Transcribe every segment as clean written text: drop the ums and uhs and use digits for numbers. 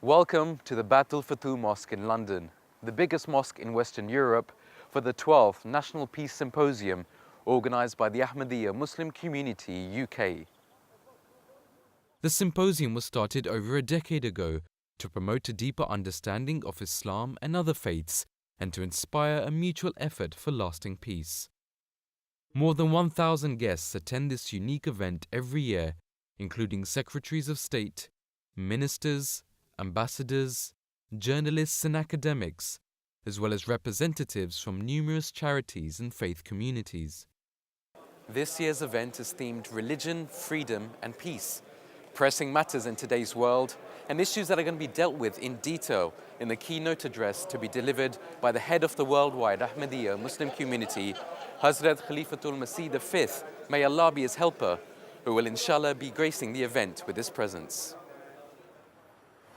Welcome to the Battle Fatou Mosque in London, the biggest mosque in Western Europe, for the 12th National Peace Symposium organised by the Ahmadiyya Muslim Community UK. The symposium was started over a decade ago to promote a deeper understanding of Islam and other faiths and to inspire a mutual effort for lasting peace. More than 1,000 guests attend this unique event every year, including secretaries of state, ministers, ambassadors, journalists and academics, as well as representatives from numerous charities and faith communities. This year's event is themed Religion, Freedom and Peace, pressing matters in today's world and issues that are going to be dealt with in detail in the keynote address to be delivered by the head of the worldwide Ahmadiyya Muslim community, Hazrat Khalifatul Masih V, may Allah be his helper, who will inshallah be gracing the event with his presence.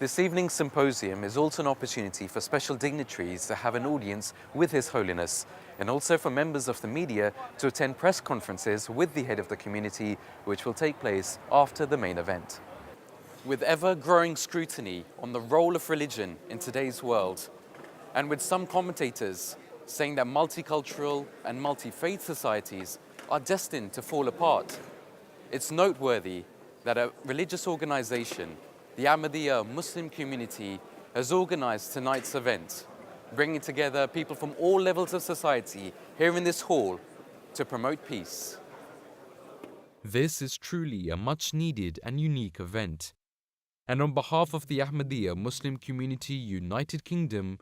This evening's symposium is also an opportunity for special dignitaries to have an audience with His Holiness, and also for members of the media to attend press conferences with the head of the community, which will take place after the main event. With ever-growing scrutiny on the role of religion in today's world, and with some commentators saying that multicultural and multi-faith societies are destined to fall apart, it's noteworthy that a religious organization, the Ahmadiyya Muslim community, has organized tonight's event, bringing together people from all levels of society here in this hall to promote peace. This is truly a much-needed and unique event. And on behalf of the Ahmadiyya Muslim Community United Kingdom,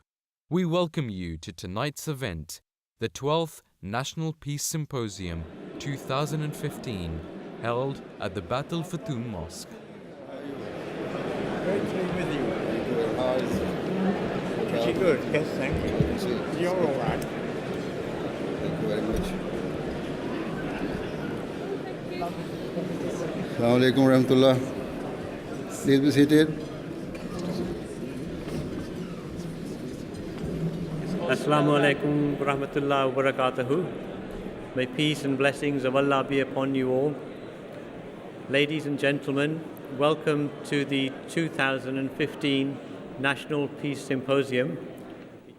we welcome you to tonight's event, the 12th National Peace Symposium 2015, held at the Battle Fatou Mosque. Great to be with you. Pretty good, yes, thank you. You're all right. Thank you very much. Assalamu alaikum warahmatullah. Please be seated. Assalamu alaikum wa rahmatullahi wa barakatuhu. May peace and blessings of Allah be upon you all. Ladies and gentlemen, welcome to the 2015 National Peace Symposium.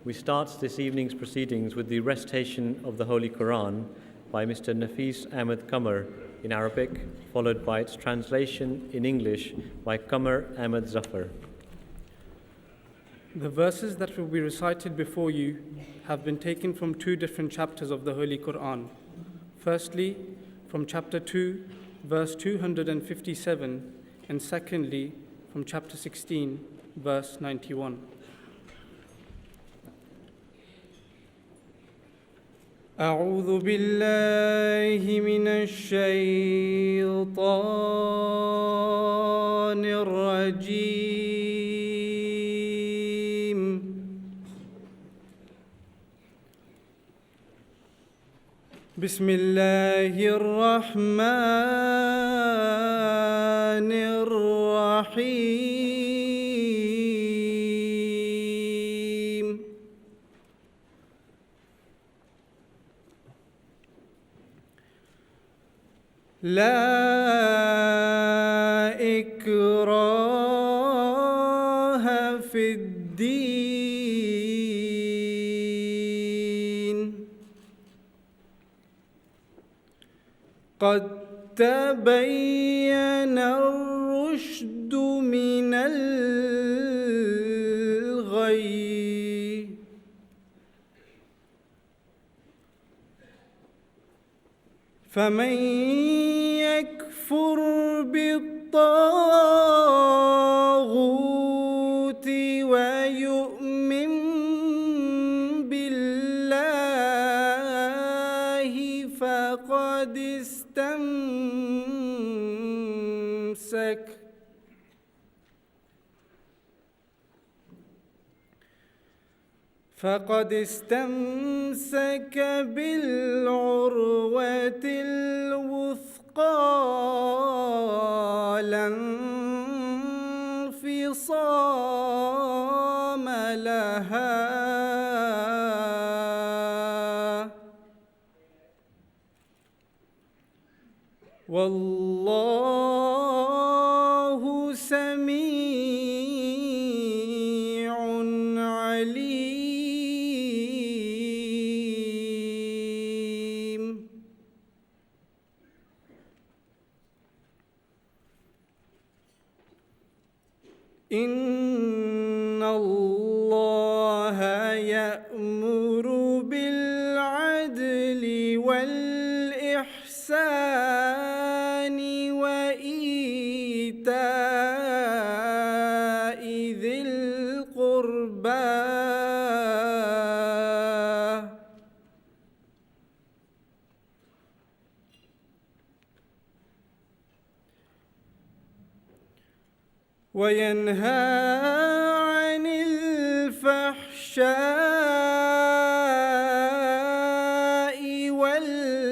We start this evening's proceedings with the recitation of the Holy Quran by Mr. Nafis Ahmed Qamar in Arabic, followed by its translation in English by Qamar Ahmed Zafar. The verses that will be recited before you have been taken from two different chapters of the Holy Quran. Firstly, from chapter 2, verse 257, and secondly, from chapter 16, verse 91. أعوذ بالله من الشيطان الرجيم بسم الله الرحمن الرحيم لا إكراه في الدين قد تبين الرشد من الغي فمن يكفر بالطاغوت ويؤمن بالله فقد استمسك بالعروة الوثقى لا انفصام لها والله سميع إن الله يأمر بالعدل والإحسان وإيتاء ذي القربى وينهى عن الفحشاء والمنكر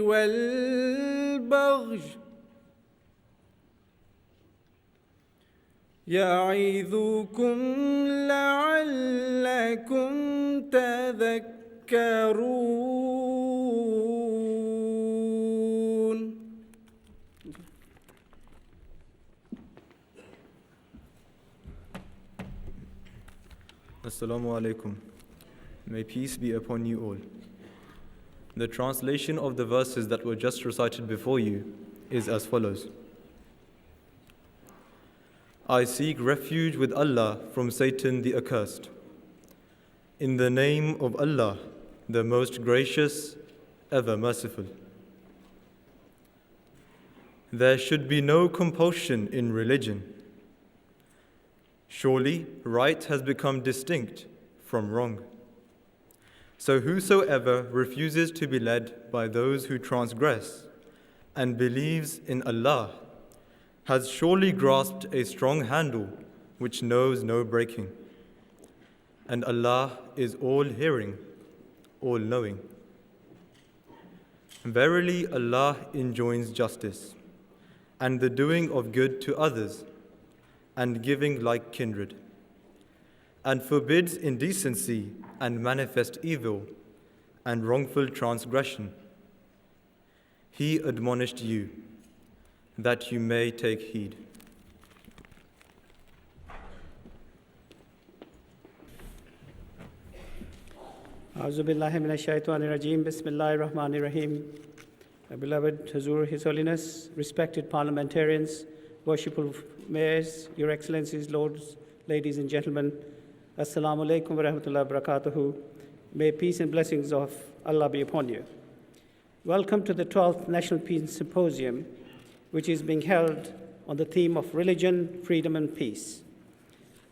والبغي يعظكم لعلكم تذكرون. Assalamu alaikum. May peace be upon you all. The translation of the verses that were just recited before you is as follows. I seek refuge with Allah from Satan the accursed. In the name of Allah, the most gracious, ever merciful. There should be no compulsion in religion. Surely, right has become distinct from wrong. So whosoever refuses to be led by those who transgress and believes in Allah has surely grasped a strong handle which knows no breaking. And Allah is all-hearing, all-knowing. Verily, Allah enjoins justice and the doing of good to others and giving like kindred, and forbids indecency and manifest evil and wrongful transgression. He admonished you that you may take heed. A'udhu billahi minash shaitanir rajim. Bismillahir Rahmanir Rahim. Beloved Hazur, His Holiness, respected parliamentarians, worshipful mayors, Your Excellencies, Lords, ladies and gentlemen, Assalamu alaikum wa rahmatullahi wa barakatuhu. May peace and blessings of Allah be upon you. Welcome to the 12th National Peace Symposium, which is being held on the theme of religion, freedom and peace.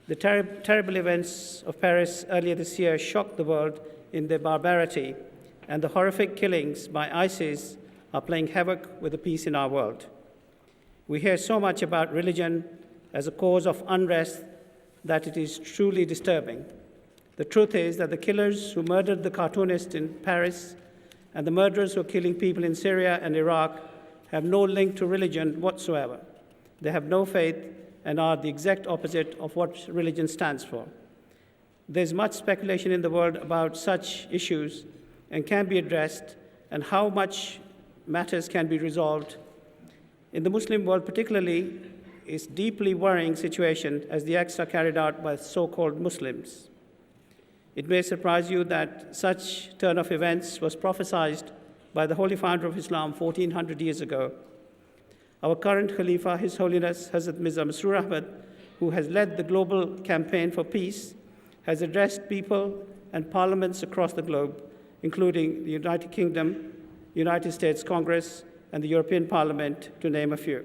The terrible events of Paris earlier this year shocked the world in their barbarity, and the horrific killings by ISIS are playing havoc with the peace in our world. We hear so much about religion as a cause of unrest that it is truly disturbing. The truth is that the killers who murdered the cartoonist in Paris and the murderers who are killing people in Syria and Iraq have no link to religion whatsoever. They have no faith and are the exact opposite of what religion stands for. There's much speculation in the world about such issues and can be addressed, and how much matters can be resolved. In the Muslim world particularly, it's a deeply worrying situation as the acts are carried out by so-called Muslims. It may surprise you that such turn of events was prophesied by the Holy Founder of Islam 1400 years ago. Our current Khalifa, His Holiness Hazrat Mirza Masroor Ahmad, who has led the global campaign for peace, has addressed people and parliaments across the globe, including the United Kingdom, United States Congress, and the European Parliament, to name a few.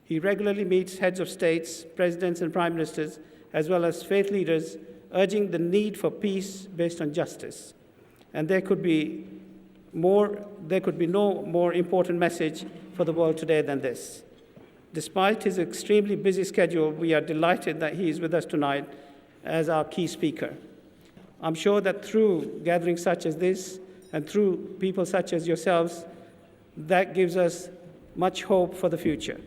He regularly meets heads of states, presidents, and prime ministers, as well as faith leaders, urging the need for peace based on justice. And there could be no more important message for the world today than this. Despite his extremely busy schedule, we are delighted that he is with us tonight as our key speaker. I'm sure that through gatherings such as this and through people such as yourselves, that gives us much hope for the future.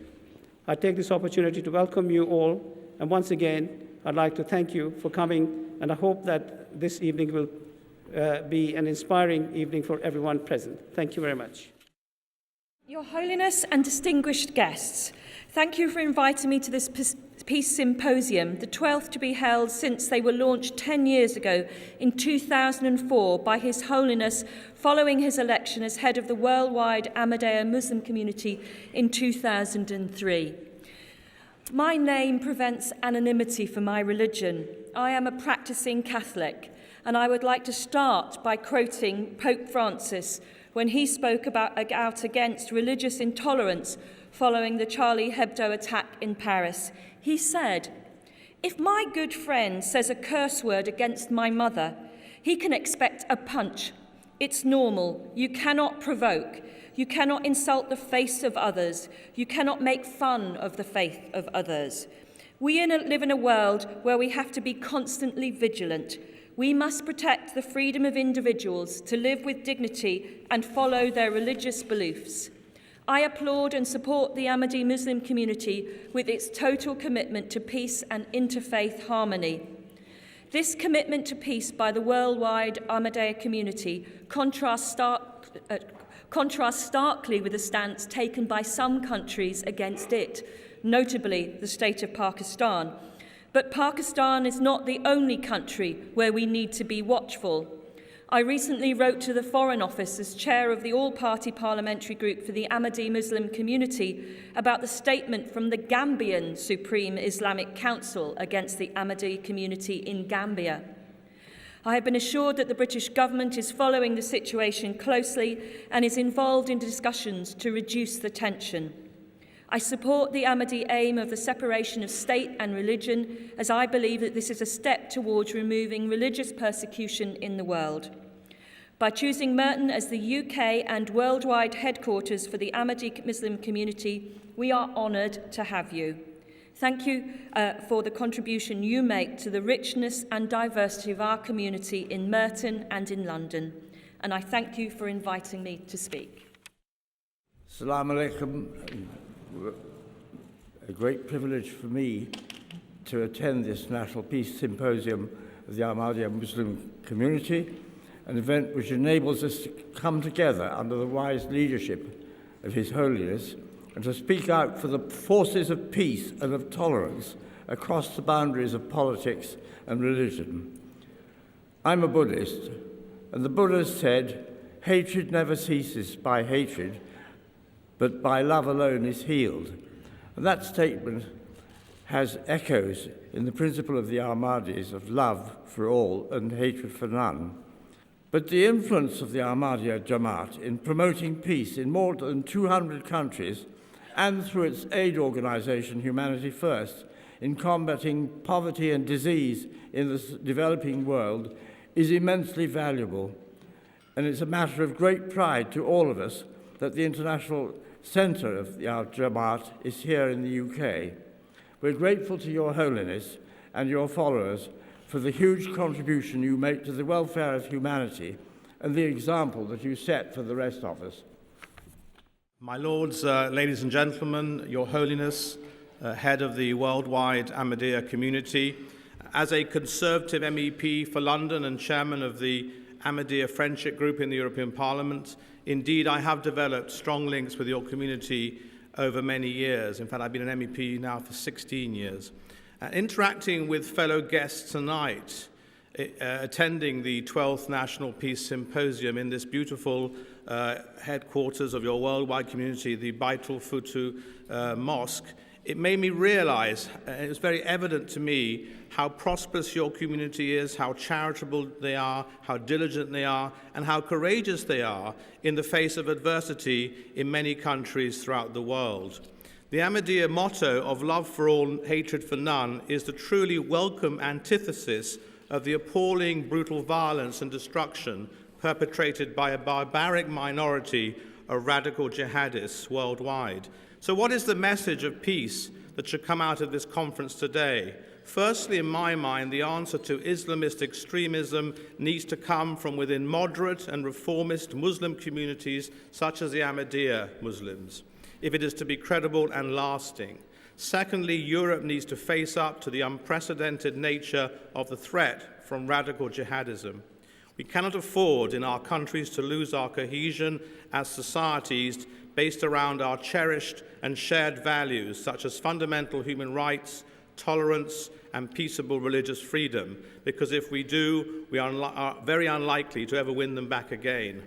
I take this opportunity to welcome you all, and once again, I'd like to thank you for coming, and I hope that this evening will be an inspiring evening for everyone present. Thank you very much. Your Holiness and distinguished guests, thank you for inviting me to this Peace Symposium, the 12th to be held since they were launched 10 years ago in 2004 by His Holiness following his election as head of the worldwide Ahmadiyya Muslim community in 2003. My name prevents anonymity for my religion. I am a practicing Catholic, and I would like to start by quoting Pope Francis when he spoke out against religious intolerance following the Charlie Hebdo attack in Paris. He said, "If my good friend says a curse word against my mother, he can expect a punch. It's normal. You cannot provoke. You cannot insult the faith of others. You cannot make fun of the faith of others. We live in a world where we have to be constantly vigilant. We must protect the freedom of individuals to live with dignity and follow their religious beliefs. I applaud and support the Ahmadi Muslim community with its total commitment to peace and interfaith harmony. This commitment to peace by the worldwide Ahmadiyya community contrasts starkly with the stance taken by some countries against it, notably the state of Pakistan. But Pakistan is not the only country where we need to be watchful. I recently wrote to the Foreign Office as chair of the all-party parliamentary group for the Ahmadi Muslim community about the statement from the Gambian Supreme Islamic Council against the Ahmadi community in Gambia. I have been assured that the British government is following the situation closely and is involved in discussions to reduce the tension. I support the Ahmadi aim of the separation of state and religion, as I believe that this is a step towards removing religious persecution in the world. By choosing Merton as the UK and worldwide headquarters for the Ahmadi Muslim community, we are honoured to have you. Thank you for the contribution you make to the richness and diversity of our community in Merton and in London. And I thank you for inviting me to speak. Assalamu alaikum. A great privilege for me to attend this National Peace Symposium of the Ahmadiyya Muslim community, an event which enables us to come together under the wise leadership of His Holiness and to speak out for the forces of peace and of tolerance across the boundaries of politics and religion. I'm a Buddhist, and the Buddha said, "Hatred never ceases by hatred, but by love alone is healed." And that statement has echoes in the principle of the Ahmadis of love for all and hatred for none. But the influence of the Ahmadiyya Jamaat in promoting peace in more than 200 countries and through its aid organization, Humanity First, in combating poverty and disease in the developing world is immensely valuable. And it's a matter of great pride to all of us that the international centre of the Jamaat is here in the UK. We're grateful to Your Holiness and your followers for the huge contribution you make to the welfare of humanity and the example that you set for the rest of us. My lords, ladies and gentlemen, Your Holiness, head of the worldwide Ahmadiyya community, as a Conservative MEP for London and chairman of the Ahmadiyya Friendship Group in the European Parliament, indeed I have developed strong links with your community over many years. In fact, I've been an MEP now for 16 years. Interacting with fellow guests tonight, attending the 12th National Peace Symposium in this beautiful headquarters of your worldwide community, the Baitul Futu Mosque, it made me realize, it was very evident to me, how prosperous your community is, how charitable they are, how diligent they are, and how courageous they are in the face of adversity in many countries throughout the world. The Ahmadiyya motto of love for all, hatred for none is the truly welcome antithesis of the appalling brutal violence and destruction perpetrated by a barbaric minority of radical jihadists worldwide. So what is the message of peace that should come out of this conference today? Firstly, in my mind, the answer to Islamist extremism needs to come from within moderate and reformist Muslim communities such as the Ahmadiyya Muslims, if it is to be credible and lasting. Secondly, Europe needs to face up to the unprecedented nature of the threat from radical jihadism. We cannot afford in our countries to lose our cohesion as societies based around our cherished and shared values such as fundamental human rights, tolerance, and peaceable religious freedom, because if we do, we are very unlikely to ever win them back again.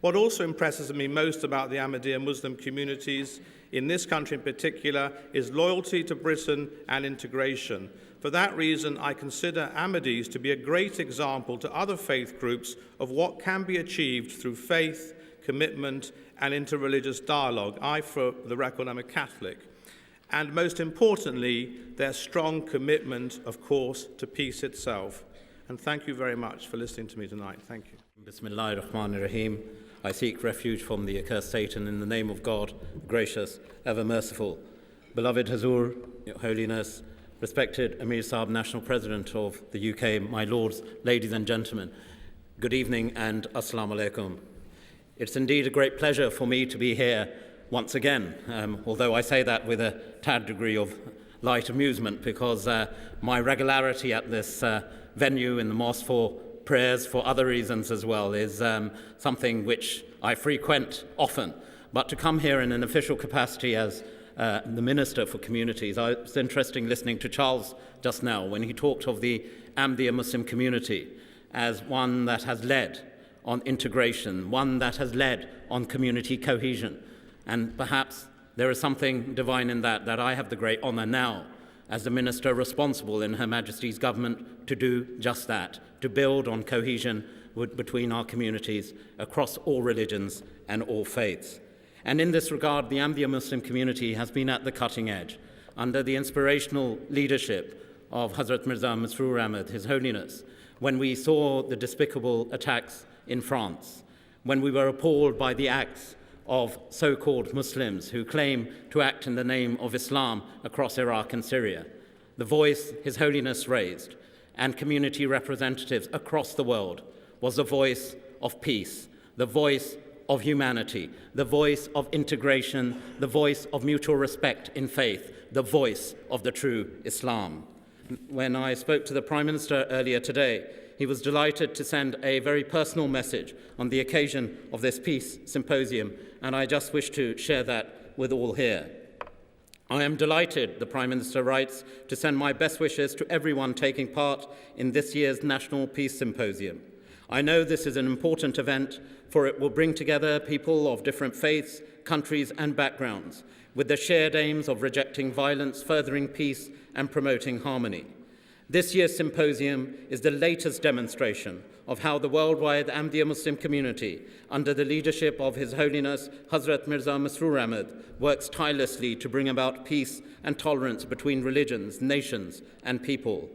What also impresses me most about the Ahmadiyya Muslim communities, in this country in particular, is loyalty to Britain and integration. For that reason, I consider Ahmadis to be a great example to other faith groups of what can be achieved through faith, commitment, and interreligious dialogue. I, for the record, am a Catholic. And most importantly, their strong commitment, of course, to peace itself. And thank you very much for listening to me tonight. Thank you. Bismillahir Rahmanir Rahim. I seek refuge from the accursed Satan in the name of God, gracious, ever merciful. Beloved Hazur, Your Holiness, respected Amir Saab, National President of the UK, my lords, ladies and gentlemen, good evening and Assalamu alaikum. It's indeed a great pleasure for me to be here once again, although I say that with a tad degree of light amusement, because my regularity at this venue in the mosque for prayers for other reasons as well is something which I frequent often. But to come here in an official capacity as the Minister for Communities, it was interesting listening to Charles just now when he talked of the Ahmadiyya Muslim community as one that has led on integration, one that has led on community cohesion. And perhaps there is something divine in that I have the great honour now, as the Minister responsible in Her Majesty's government, to do just that, to build on cohesion between our communities across all religions and all faiths. And in this regard, the Ahmadiyya Muslim community has been at the cutting edge, under the inspirational leadership of Hazrat Mirza Masroor Ahmad, His Holiness, when we saw the despicable attacks in France, when we were appalled by the acts of so-called Muslims who claim to act in the name of Islam across Iraq and Syria. The voice His Holiness raised, and community representatives across the world, was the voice of peace, the voice of humanity, the voice of integration, the voice of mutual respect in faith, the voice of the true Islam. When I spoke to the Prime Minister earlier today, he was delighted to send a very personal message on the occasion of this peace symposium, and I just wish to share that with all here. I am delighted, the Prime Minister writes, to send my best wishes to everyone taking part in this year's National Peace Symposium. I know this is an important event, for it will bring together people of different faiths, countries and backgrounds, with the shared aims of rejecting violence, furthering peace and promoting harmony. This year's symposium is the latest demonstration of how the worldwide Ahmadiyya Muslim community, under the leadership of His Holiness Hazrat Mirza Masroor Ahmad, works tirelessly to bring about peace and tolerance between religions, nations, and people.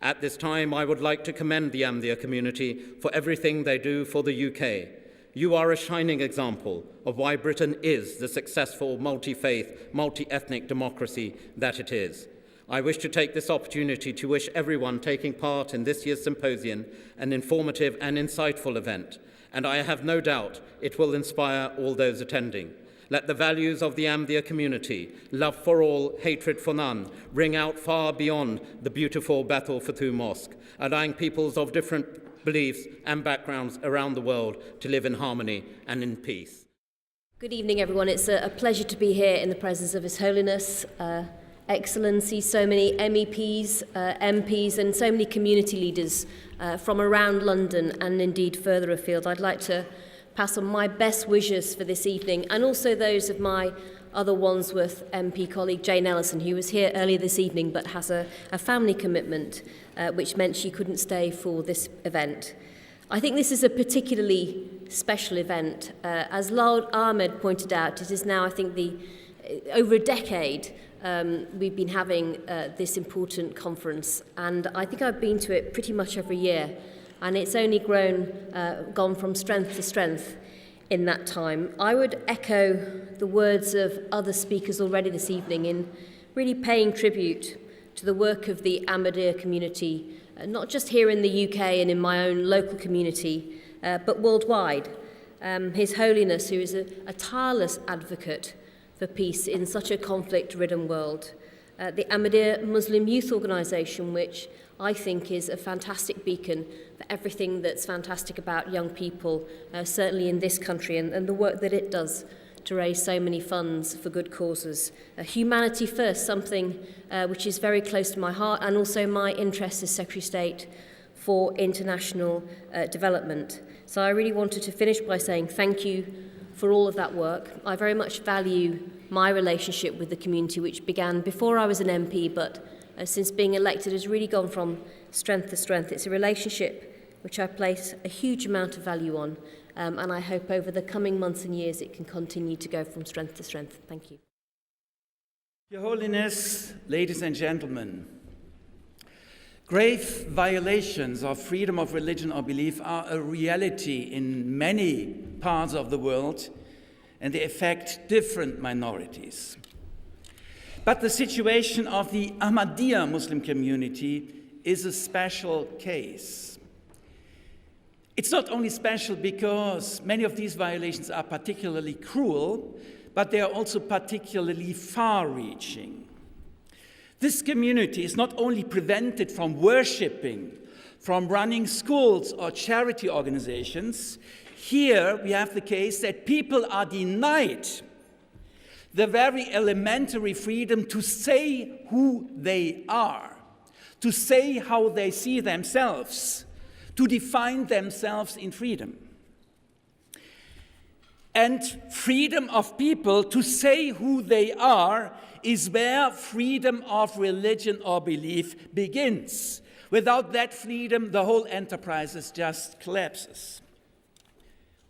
At this time, I would like to commend the Ahmadiyya community for everything they do for the UK. You are a shining example of why Britain is the successful multi-faith, multi-ethnic democracy that it is. I wish to take this opportunity to wish everyone taking part in this year's symposium an informative and insightful event, and I have no doubt it will inspire all those attending. Let the values of the Ahmadiyya community, love for all, hatred for none, ring out far beyond the beautiful Baitul Futuh Mosque, allowing peoples of different beliefs and backgrounds around the world to live in harmony and in peace. Good evening, everyone. It's a pleasure to be here in the presence of His Holiness, Excellency, so many MEPs, MPs and so many community leaders from around London and indeed further afield. I'd like to pass on my best wishes for this evening and also those of my other Wandsworth MP colleague Jane Ellison, who was here earlier this evening but has a family commitment which meant she couldn't stay for this event. I think this is a particularly special event. As Lord Ahmed pointed out, it is now, I think, over a decade we've been having this important conference, and I think I've been to it pretty much every year, and it's only gone from strength to strength in that time. I would echo the words of other speakers already this evening in really paying tribute to the work of the Ahmadiyya community, not just here in the UK and in my own local community, but worldwide. His Holiness, who is a tireless advocate for peace in such a conflict-ridden world. The Ahmadiyya Muslim Youth Organisation, which I think is a fantastic beacon for everything that's fantastic about young people, certainly in this country, and the work that it does to raise so many funds for good causes. Humanity first, something which is very close to my heart, and also my interest as Secretary of State for international development. So I really wanted to finish by saying thank you for all of that work. I very much value my relationship with the community, which began before I was an MP, but since being elected has really gone from strength to strength. It's a relationship which I place a huge amount of value on, and I hope over the coming months and years it can continue to go from strength to strength. Thank you. Your Holiness, ladies and gentlemen, grave violations of freedom of religion or belief are a reality in many parts of the world, and they affect different minorities. But the situation of the Ahmadiyya Muslim community is a special case. It's not only special because many of these violations are particularly cruel, but they are also particularly far-reaching. This community is not only prevented from worshipping, from running schools or charity organizations. Here we have the case that people are denied the very elementary freedom to say who they are, to say how they see themselves, to define themselves in freedom. And freedom of people to say who they are is where freedom of religion or belief begins. Without that freedom, the whole enterprise just collapses.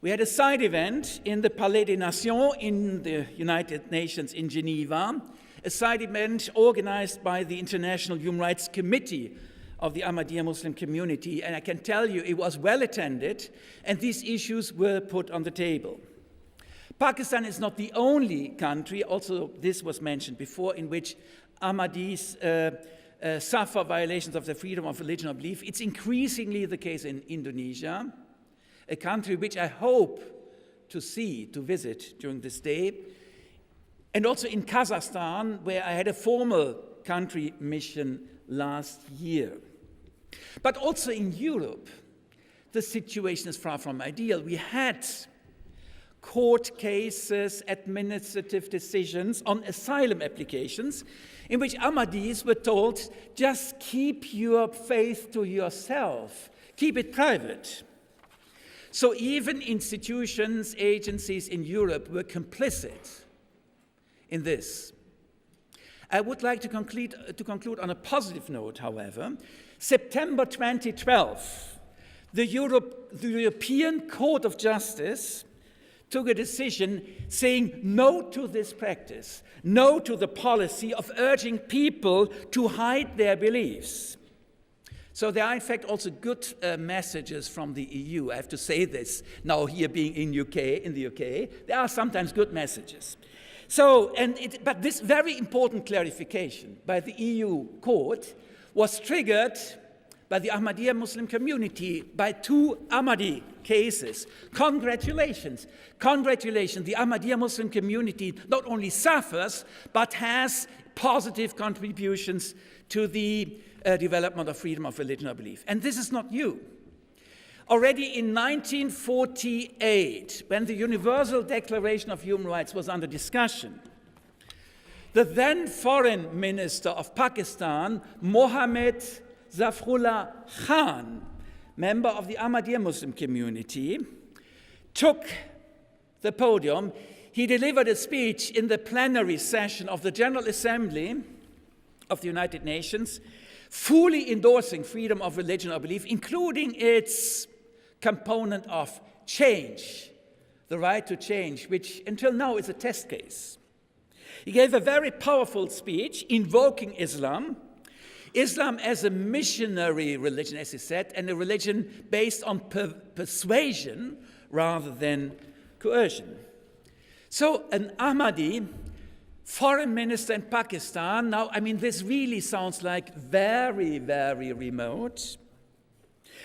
We had a side event in the Palais des Nations in the United Nations in Geneva, a side event organized by the International Human Rights Committee of the Ahmadiyya Muslim community, and I can tell you it was well attended, and these issues were put on the table. Pakistan is not the only country, also this was mentioned before, in which Ahmadis suffer violations of the freedom of religion or belief. It's increasingly the case in Indonesia, a country which I hope to visit during this day, and also in Kazakhstan, where I had a formal country mission last year. But also in Europe, the situation is far from ideal. We had court cases, administrative decisions on asylum applications in which Ahmadis were told, just keep your faith to yourself, keep it private. So even institutions, agencies in Europe were complicit in this. I would like to conclude on a positive note, however. September 2012, the European Court of Justice took a decision saying no to this practice, no to the policy of urging people to hide their beliefs. So there are, in fact, also good messages from the EU. I have to say this now, here being in the UK, there are sometimes good messages. But this very important clarification by the EU court was triggered by the Ahmadiyya Muslim community by 2 Ahmadi cases. Congratulations. Congratulations. The Ahmadiyya Muslim community not only suffers, but has positive contributions to the development of freedom of religion or belief. And this is not new. Already in 1948, when the Universal Declaration of Human Rights was under discussion, the then Foreign Minister of Pakistan, Mohammed Zafrullah Khan, member of the Ahmadiyya Muslim community, took the podium. He delivered a speech in the plenary session of the General Assembly of the United Nations, fully endorsing freedom of religion or belief, including its component of change, the right to change, which until now is a test case. He gave a very powerful speech invoking Islam as a missionary religion, as he said, and a religion based on persuasion rather than coercion. So an Ahmadi foreign minister in Pakistan, now, I mean, this really sounds like very, very remote.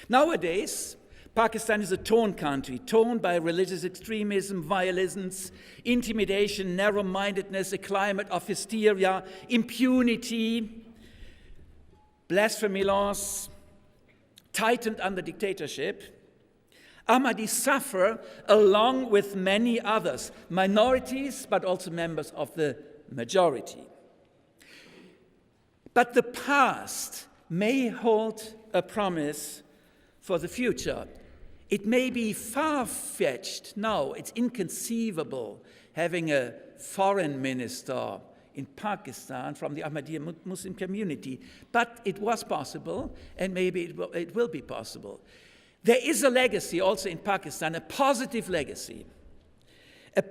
Nowadays, Pakistan is a torn country, torn by religious extremism, violence, intimidation, narrow-mindedness, a climate of hysteria, impunity, blasphemy laws, tightened under dictatorship. Ahmadis suffer along with many others, minorities, but also members of the majority. But the past may hold a promise for the future. It may be far-fetched now, it's inconceivable having a foreign minister in Pakistan from the Ahmadiyya Muslim community, but it was possible, and maybe it will be possible. There is a legacy also in Pakistan, a positive legacy.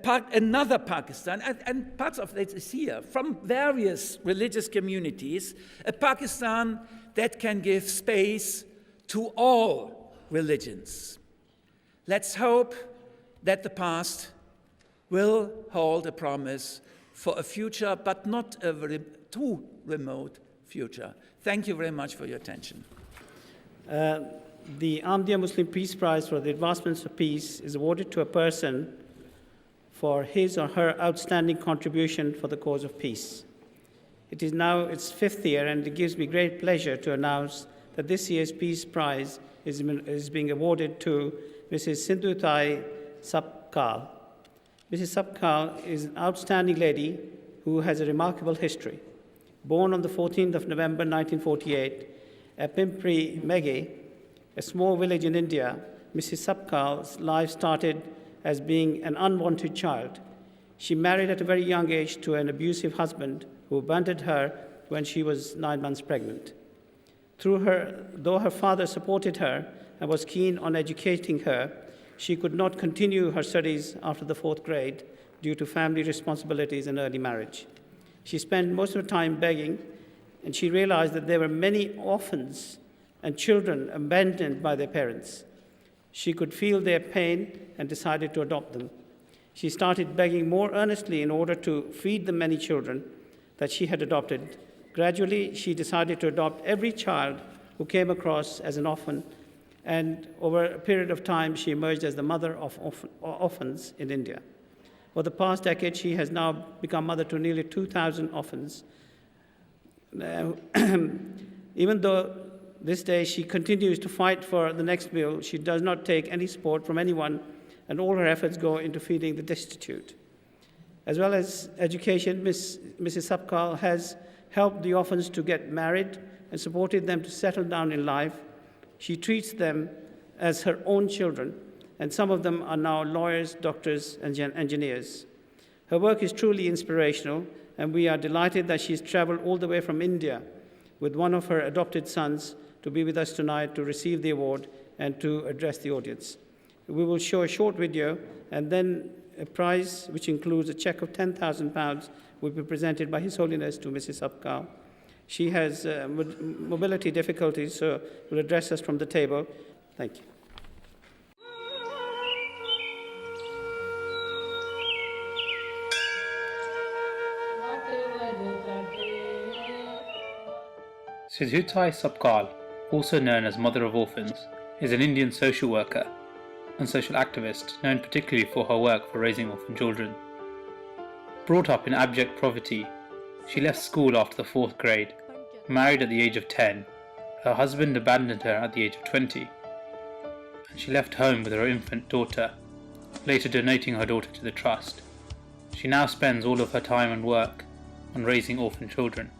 Another Pakistan, and parts of it is here, from various religious communities, a Pakistan that can give space to all religions. Let's hope that the past will hold a promise for a future, but not a very too remote future. Thank you very much for your attention. The Ahmadiyya Muslim Peace Prize for the Advancement of Peace is awarded to a person for his or her outstanding contribution for the cause of peace. It is now its 5th year, and it gives me great pleasure to announce that this year's Peace Prize is being awarded to Mrs. Sindhutai Sapkal. Mrs. Sapkal is an outstanding lady who has a remarkable history. Born on the 14th of November 1948 at Pimpri Meghe, a small village in India, Mrs. Sapkal's life started as being an unwanted child. She married at a very young age to an abusive husband who abandoned her when she was 9 months pregnant. Though her father supported her and was keen on educating her, she could not continue her studies after the 4th grade due to family responsibilities and early marriage. She spent most of her time begging, and she realized that there were many orphans and children abandoned by their parents. She could feel their pain and decided to adopt them. She started begging more earnestly in order to feed the many children that she had adopted. Gradually, she decided to adopt every child who came across as an orphan, and over a period of time, she emerged as the mother of orphans in India. For the past decade, she has now become mother to nearly 2,000 orphans. Even though this day she continues to fight for the next meal, she does not take any support from anyone, and all her efforts go into feeding the destitute. As well as education, Mrs. Sapkal has helped the orphans to get married and supported them to settle down in life. She treats them as her own children, and some of them are now lawyers, doctors, and engineers. Her work is truly inspirational, and we are delighted that she's traveled all the way from India with one of her adopted sons to be with us tonight to receive the award and to address the audience. We will show a short video, and then a prize, which includes a check of £10,000, will be presented by His Holiness to Mrs. Sapkal. She has mobility difficulties, so will address us from the table. Thank you. Sindhutai Sapkal, also known as Mother of Orphans, is an Indian social worker and social activist known particularly for her work for raising orphan children. Brought up in abject poverty, she left school after the 4th grade, married at the age of 10. Her husband abandoned her at the age of 20, and she left home with her infant daughter, later donating her daughter to the trust. She now spends all of her time and work on raising orphan children.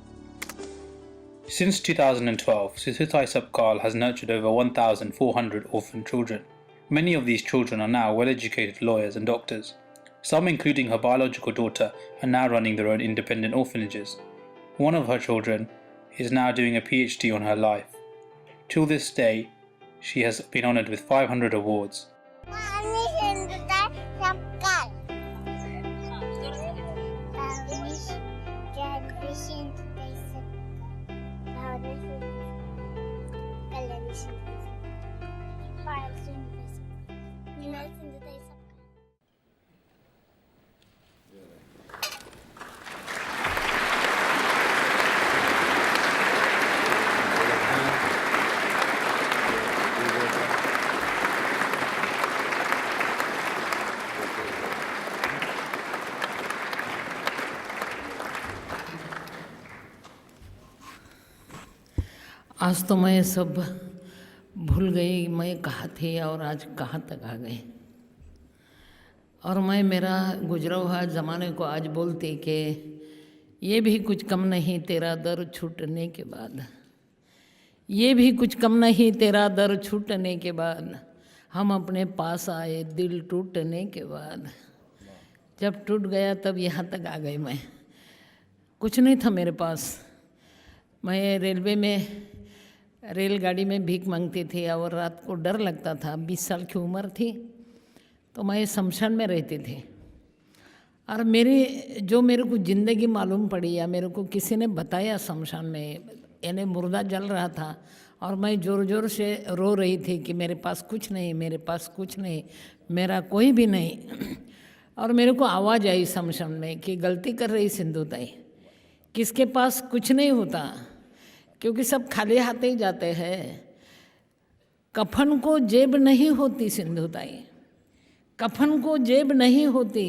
Since 2012, Sindhutai Sapkal has nurtured over 1,400 orphan children. Many of these children are now well-educated lawyers and doctors. Some, including her biological daughter, are now running their own independent orphanages. One of her children is now doing a PhD on her life. Till this day, she has been honoured with 500 awards. आज तो मैं सब भूल गई मैं कहाँ थी और आज कहाँ तक आ गई। और मैं मेरा गुजरा हुआ ज़माने को आज बोलती कि ये भी कुछ कम नहीं तेरा दर छूटने के बाद, ये भी कुछ कम नहीं तेरा दर छूटने के बाद, हम अपने पास आए दिल टूटने के बाद। जब टूट गया तब यहाँ तक आ गई मैं। कुछ नहीं था मेरे पास। मैं रेलवे में रेलगाड़ी में भीख मांगती थी और रात को डर लगता था। 20 साल की उम्र थी तो मैं शमशान में रहती थी। और मेरे को ज़िंदगी मालूम पड़ी या मेरे को किसी ने बताया शमशान में, यानी मुर्दा जल रहा था और मैं ज़ोर ज़ोर से रो रही थी कि मेरे पास कुछ नहीं, मेरे पास कुछ नहीं, मेरा कोई भी नहीं। और मेरे को आवाज़ आई शमशान में कि गलती कर रही सिंधु ताई, किसके पास कुछ नहीं होता, क्योंकि सब खाली हाथ ही जाते हैं। कफन को जेब नहीं होती सिंधु ताई, कफन को जेब नहीं होती,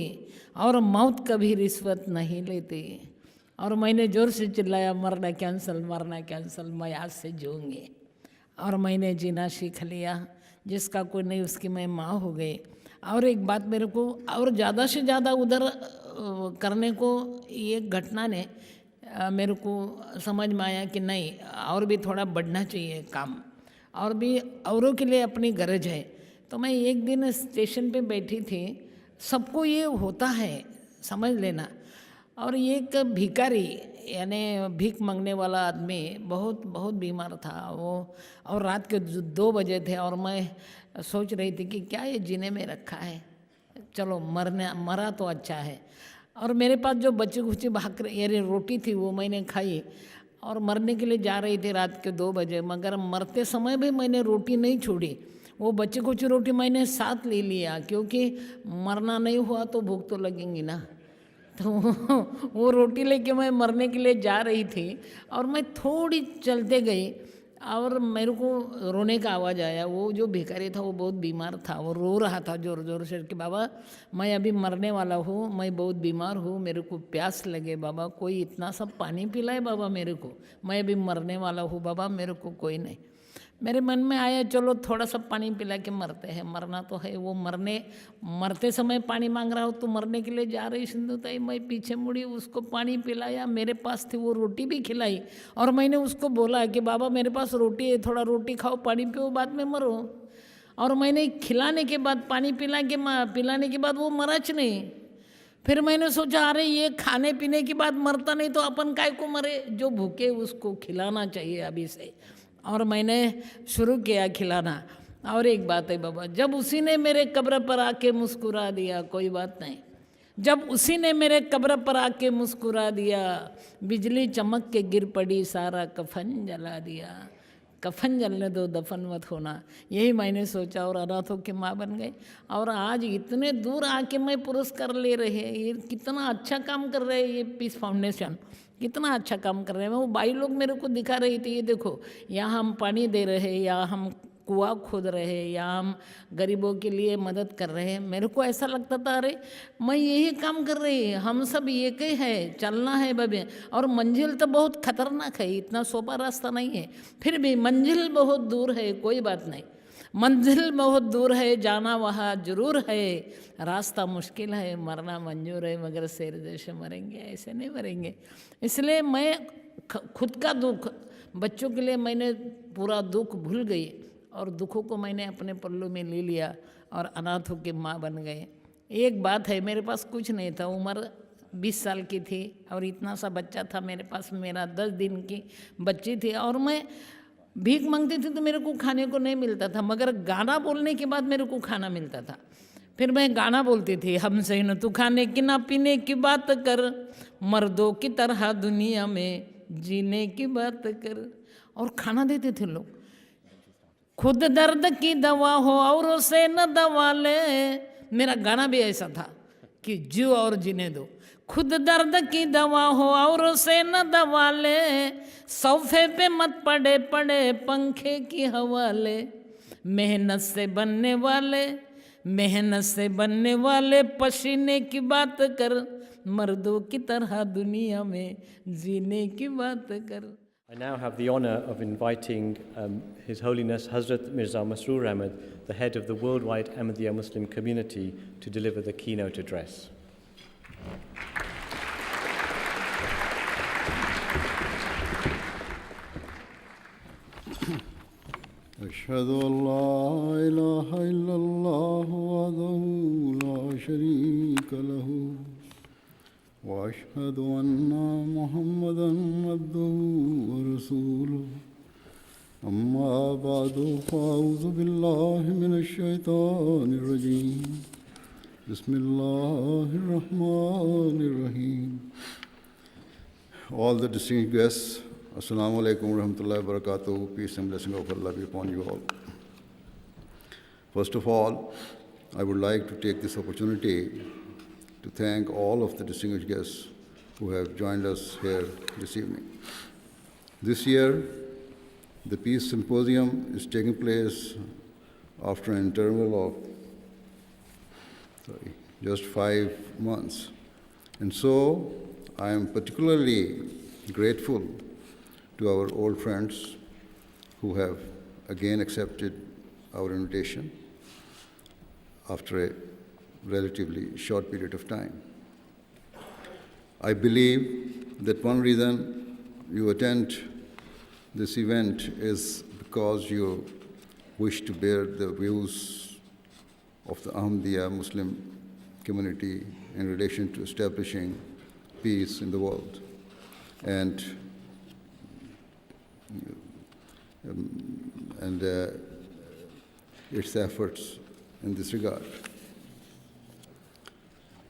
और मौत कभी रिश्वत नहीं लेती। और मैंने ज़ोर से चिल्लाया मरना कैंसल, मरना कैंसल, मैं आज से जीऊँगी। और मैंने जीना सीख लिया। जिसका कोई नहीं उसकी मैं माँ हो गई। और एक बात मेरे को और ज़्यादा से ज़्यादा उधर करने को ये घटना ने मेरे को समझ में आया कि नहीं और भी थोड़ा बढ़ना चाहिए काम, और भी औरों के लिए अपनी गरज है। तो मैं एक दिन स्टेशन पे बैठी थी, सबको ये होता है समझ लेना। और एक भिखारी यानी भीख मांगने वाला आदमी बहुत बहुत बीमार था वो, और रात के 2 बजे थे। और मैं सोच रही थी कि क्या ये जीने में रखा है, चलो मरा तो अच्छा है। और मेरे पास जो बची खुची भाकर यानी रोटी थी वो मैंने खाई और मरने के लिए जा रही थी रात के 2 बजे। मगर मरते समय भी मैंने रोटी नहीं छोड़ी, वो बची कुछ रोटी मैंने साथ ले लिया, क्योंकि मरना नहीं हुआ तो भूख तो लगेंगी ना। तो वो रोटी लेके मैं मरने के लिए जा रही थी और मैं थोड़ी चलते गई और मेरे को रोने का आवाज़ आया। वो जो भिखारी था वो बहुत बीमार था, वो रो रहा था ज़ोर ज़ोर से कि बाबा मैं अभी मरने वाला हूँ, मैं बहुत बीमार हूँ, मेरे को प्यास लगे बाबा, कोई इतना सब पानी पिलाए बाबा मेरे को, मैं अभी मरने वाला हूँ बाबा, मेरे को कोई नहीं। मेरे मन में आया चलो थोड़ा सा पानी पिला के मरते हैं, मरना तो है। वो मरते समय पानी मांग रहा हो तो मरने के लिए जा रही सिंधु ताई। मैं पीछे मुड़ी, उसको पानी पिलाया, मेरे पास थी वो रोटी भी खिलाई और मैंने उसको बोला कि बाबा मेरे पास रोटी है, थोड़ा रोटी खाओ, पानी पियो, बाद में मरो। और मैंने खिलाने के बाद पानी पिलाने के बाद वो मराच नहीं। फिर मैंने सोचा अरे ये खाने पीने के बाद मरता नहीं तो अपन काय को मरे, जो भूखे उसको खिलाना चाहिए अभी से। और मैंने शुरू किया खिलाना। और एक बात है बाबा, जब उसी ने मेरे कब्र पर आके मुस्कुरा दिया, कोई बात नहीं, जब उसी ने मेरे कब्र पर आके मुस्कुरा दिया, बिजली चमक के गिर पड़ी, सारा कफन जला दिया। कफन जलने दो, दफन मत होना, यही मैंने सोचा और अनाथों की माँ बन गई। और आज इतने दूर आके मैं पुरस्कार ले रहे हैं, ये कितना अच्छा काम कर रहे हैं, ये पीस फाउंडेशन कितना अच्छा काम कर रहे हैं। वो भाई लोग मेरे को दिखा रही थी, ये देखो यहाँ हम पानी दे रहे हैं, या हम कुआं खोद रहे हैं, या हम गरीबों के लिए मदद कर रहे हैं। मेरे को ऐसा लगता था अरे मैं यही काम कर रही है, हम सब एक ही है, चलना है बबे। और मंजिल तो बहुत खतरनाक है, इतना सोपा रास्ता नहीं है, फिर भी मंजिल बहुत दूर है, कोई बात नहीं, मंजिल बहुत दूर है, जाना वहाँ जरूर है, रास्ता मुश्किल है, मरना मंजूर है, मगर शेर जैसे मरेंगे ऐसे नहीं मरेंगे। इसलिए मैं खुद का दुख, बच्चों के लिए मैंने पूरा दुख भूल गई और दुखों को मैंने अपने पल्लों में ले लिया और अनाथों की माँ बन गए। एक बात है, मेरे पास कुछ नहीं था, उम्र 20 साल की थी और इतना सा बच्चा था मेरे पास, मेरा 10 दिन की बच्ची थी और मैं भीख मांगती थी तो मेरे को खाने को नहीं मिलता था, मगर गाना बोलने के बाद मेरे को खाना मिलता था। फिर मैं गाना बोलती थी, हमसे न तू खाने की ना पीने की बात कर, मर्दों की तरह दुनिया में जीने की बात कर। और खाना देते थे लोग। खुद दर्द की दवा हो औरों से न दवा ले, मेरा गाना भी ऐसा था कि जियो और जीने दो। खुद दर्द की दवा हो औरों से न दवा ले, सोफे पे मत पड़े पड़े पंखे की हवा ले। मेहनत से बनने वाले पसीने की बात कर, मर्दों की तरह दुनिया में जीने की बात कर। I now have the honour of inviting His Holiness Hazrat Mirza Masroor Ahmad, the head of the worldwide Ahmadiyya Muslim community, to deliver the keynote address. أشهد أن لا إله إلا الله وحده لا شريك له وأشهد أن محمدًا عبده ورسوله أما بعد فأعوذ بالله من الشيطان الرجيم بسم الله الرحمن الرحيم. All the distinguished guests, Assalamu alaikum wa rahmatullahi wa barakatuh. Peace and blessing of Allah be upon you all. First of all, I would like to take this opportunity to thank all of the distinguished guests who have joined us here this evening. This year, the Peace Symposium is taking place after an interval of just 5 months. And so, I am particularly grateful to our old friends who have again accepted our invitation after a relatively short period of time. I believe that one reason you attend this event is because you wish to bear the views of the Ahmadiyya Muslim community in relation to establishing peace in the world and its efforts in this regard.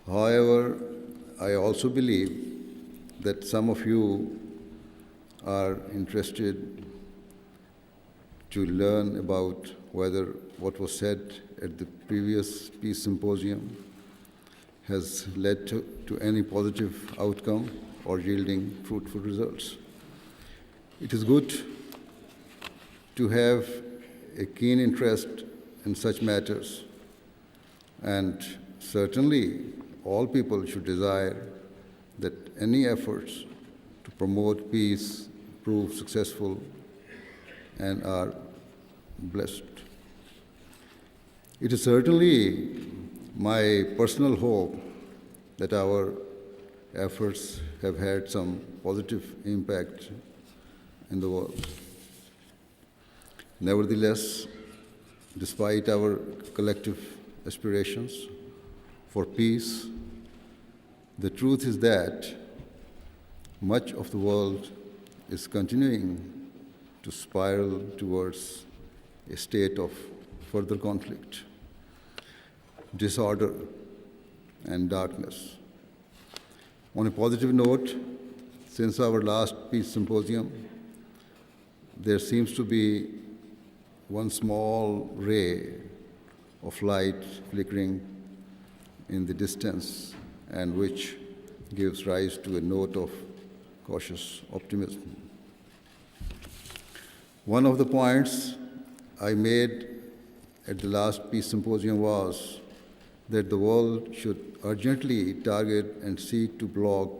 However, I also believe that some of you are interested to learn about whether what was said at the previous Peace Symposium has led to any positive outcome or yielding fruitful results. It is good to have a keen interest in such matters, and certainly all people should desire that any efforts to promote peace prove successful and are blessed. It is certainly my personal hope that our efforts have had some positive impact in the world. Nevertheless, despite our collective aspirations for peace, the truth is that much of the world is continuing to spiral towards a state of further conflict, disorder, and darkness. On a positive note, since our last Peace Symposium, there seems to be one small ray of light flickering in the distance, and which gives rise to a note of cautious optimism. One of the points I made at the last Peace Symposium was that the world should urgently target and seek to block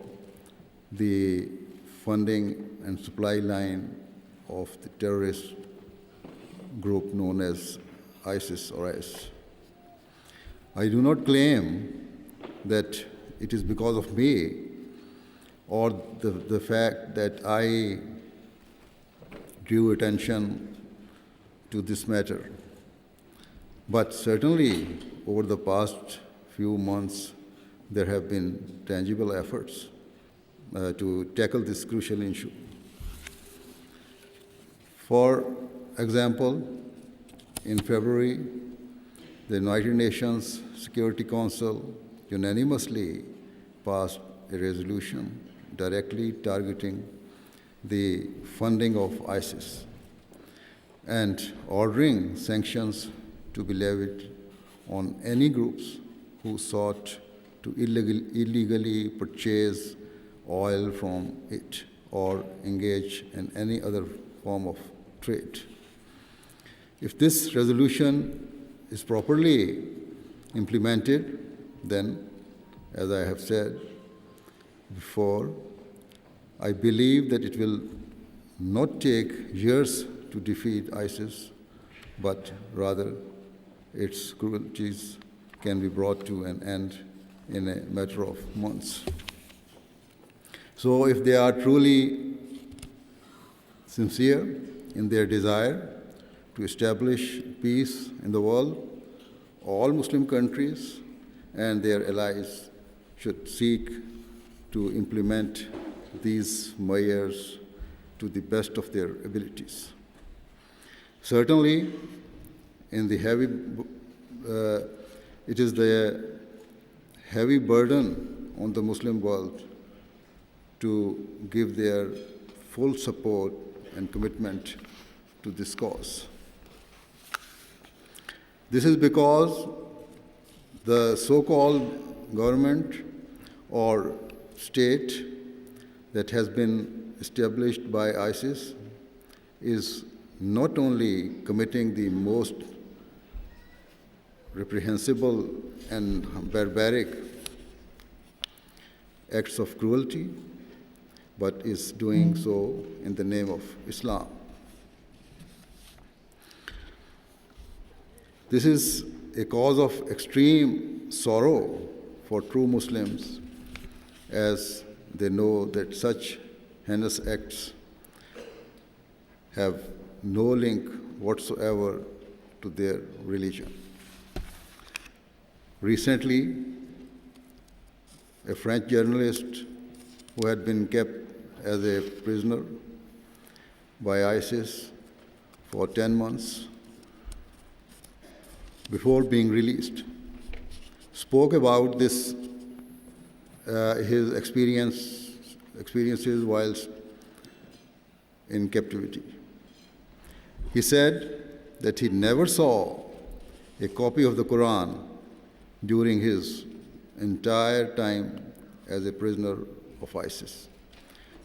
the funding and supply line of the terrorist group known as ISIS or IS. I do not claim that it is because of me or the fact that I drew attention to this matter, but certainly over the past few months there have been tangible efforts to tackle this crucial issue. For example, in February, the United Nations Security Council unanimously passed a resolution directly targeting the funding of ISIS and ordering sanctions to be levied on any groups who sought to illegally purchase oil from it or engage in any other form of trade. If this resolution is properly implemented, then, as I have said before, I believe that it will not take years to defeat ISIS, but rather its cruelties can be brought to an end in a matter of months. So if they are truly sincere in their desire to establish peace in the world, all Muslim countries and their allies should seek to implement these measures to the best of their abilities. Certainly, it is the heavy burden on the Muslim world to give their full support and commitment to this cause. This is because the so-called government or state that has been established by ISIS is not only committing the most reprehensible and barbaric acts of cruelty, but is doing so in the name of Islam. This is a cause of extreme sorrow for true Muslims, as they know that such heinous acts have no link whatsoever to their religion. Recently, a French journalist who had been kept as a prisoner by ISIS for 10 months before being released spoke about this, his experiences whilst in captivity. He said that he never saw a copy of the Quran during his entire time as a prisoner of ISIS.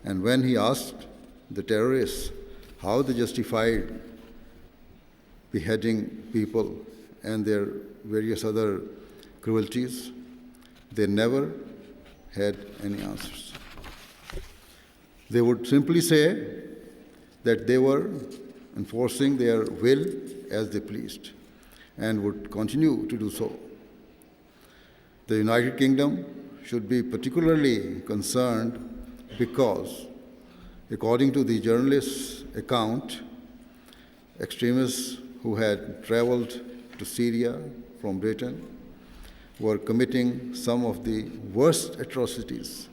And when he asked the terrorists how they justified beheading people and their various other cruelties, they never had any answers. They would simply say that they were enforcing their will as they pleased and would continue to do so. The United Kingdom should be particularly concerned because, according to the journalist's account, extremists who had traveled to Syria from Britain were committing some of the worst atrocities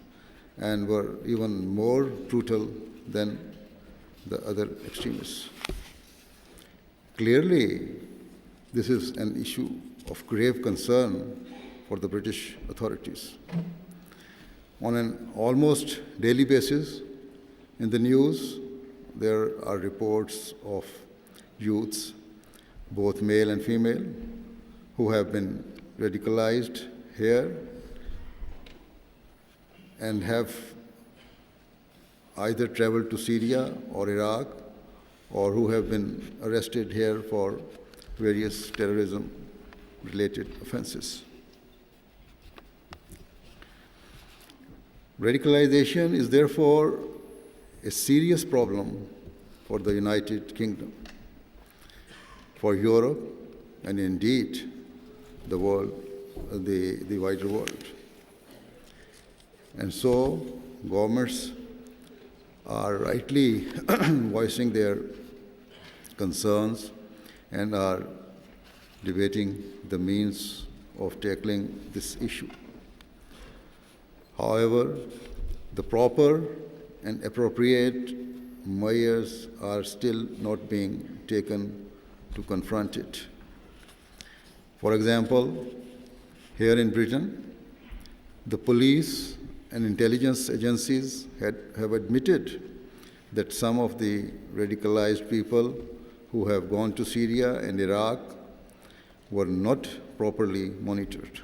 and were even more brutal than the other extremists. Clearly, this is an issue of grave concern for the British authorities. On an almost daily basis, in the news, there are reports of youths, both male and female, who have been radicalized here and have either traveled to Syria or Iraq, or who have been arrested here for various terrorism-related offenses. Radicalization is therefore a serious problem for the United Kingdom, for Europe, and indeed the world, the wider world. And so governments are rightly voicing their concerns and are debating the means of tackling this issue. However, the proper and appropriate measures are still not being taken to confront it. For example, here in Britain, the police and intelligence agencies have admitted that some of the radicalized people who have gone to Syria and Iraq were not properly monitored.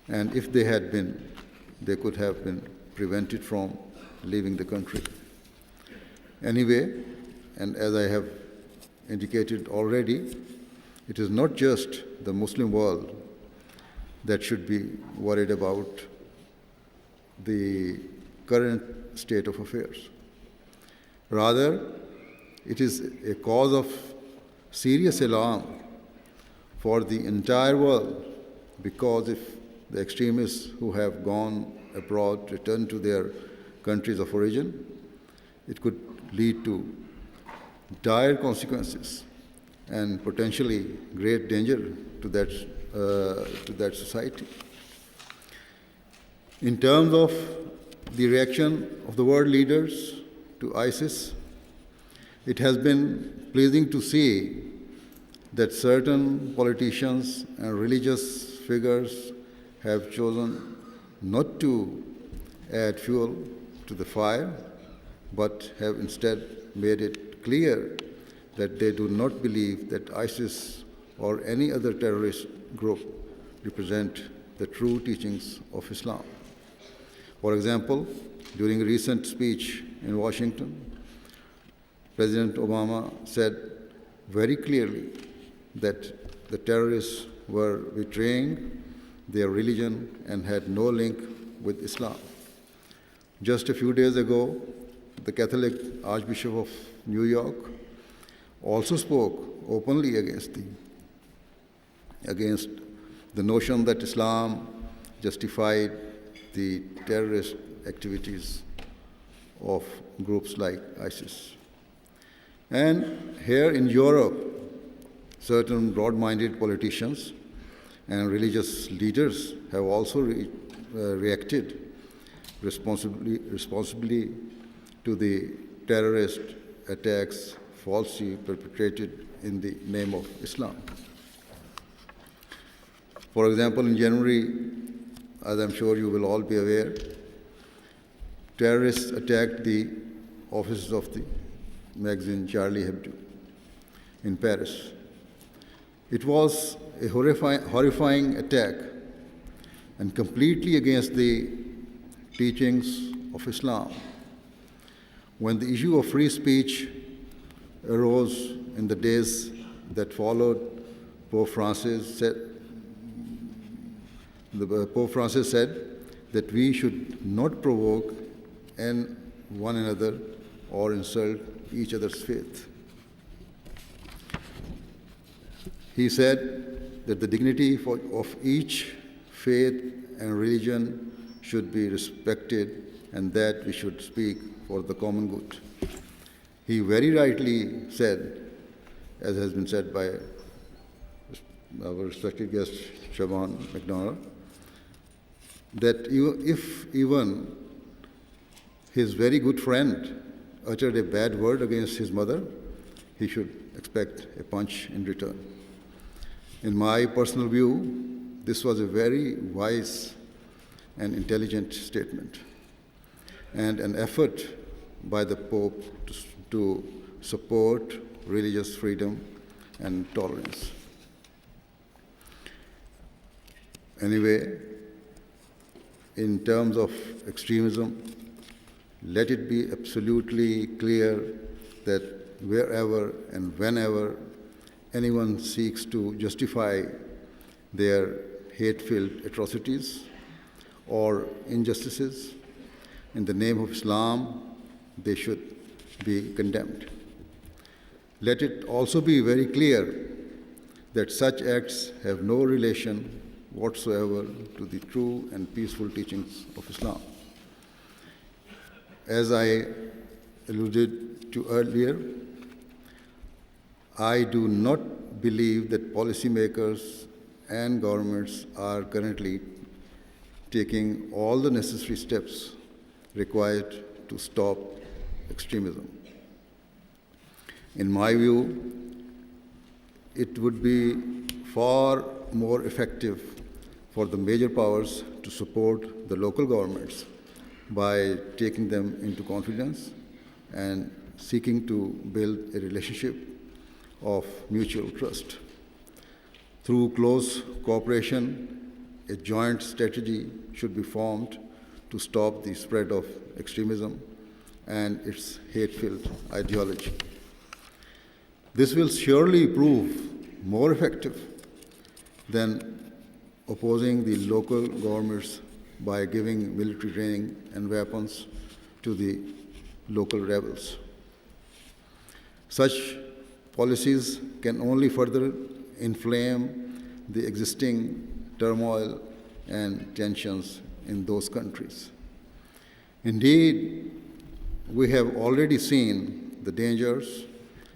And if they had been, they could have been prevented from leaving the country. Anyway, and as I have indicated already, it is not just the Muslim world that should be worried about the current state of affairs. Rather, it is a cause of serious alarm for the entire world, because if the extremists who have gone abroad return to their countries of origin, it could lead to dire consequences and potentially great danger to that society. In terms of the reaction of the world leaders to ISIS, it has been pleasing to see that certain politicians and religious figures have chosen not to add fuel to the fire, but have instead made it clear that they do not believe that ISIS or any other terrorist group represent the true teachings of Islam. For example, during a recent speech in Washington, President Obama said very clearly that the terrorists were betraying their religion and had no link with Islam. Just a few days ago, the Catholic Archbishop of New York also spoke openly against the notion that Islam justified the terrorist activities of groups like ISIS. And here in Europe, certain broad-minded politicians and religious leaders have also reacted responsibly to the terrorist attacks falsely perpetrated in the name of Islam. For example, in January, as I'm sure you will all be aware, terrorists attacked the offices of the magazine Charlie Hebdo in Paris. It was a horrifying attack and completely against the teachings of Islam. When the issue of free speech arose in the days that followed, Pope Francis said that we should not provoke one another or insult each other's faith. He said that the dignity of each faith and religion should be respected and that we should speak for the common good. He very rightly said, as has been said by our respected guest, Siobhan McDonald, that if even his very good friend uttered a bad word against his mother, he should expect a punch in return. In my personal view, this was a very wise and intelligent statement and an effort by the Pope to support religious freedom and tolerance. Anyway, in terms of extremism, let it be absolutely clear that wherever and whenever anyone seeks to justify their hate-filled atrocities or injustices in the name of Islam, they should be condemned. Let it also be very clear that such acts have no relation whatsoever to the true and peaceful teachings of Islam. As I alluded to earlier, I do not believe that policymakers and governments are currently taking all the necessary steps required to stop extremism. In my view, it would be far more effective for the major powers to support the local governments by taking them into confidence and seeking to build a relationship of mutual trust. Through close cooperation, a joint strategy should be formed to stop the spread of extremism and its hate-filled ideology. This will surely prove more effective than opposing the local governments by giving military training and weapons to the local rebels. Such policies can only further inflame the existing turmoil and tensions in those countries. Indeed, we have already seen the dangers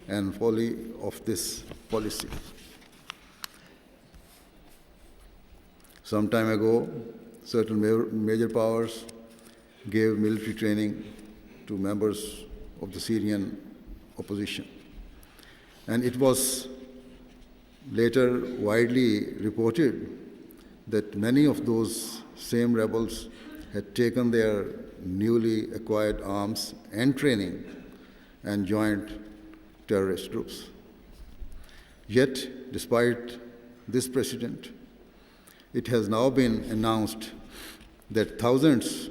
and folly of this policy. Some time ago, certain major powers gave military training to members of the Syrian opposition. And it was later widely reported that many of those same rebels had taken their newly acquired arms and training and joined terrorist groups. Yet, despite this precedent, it has now been announced that thousands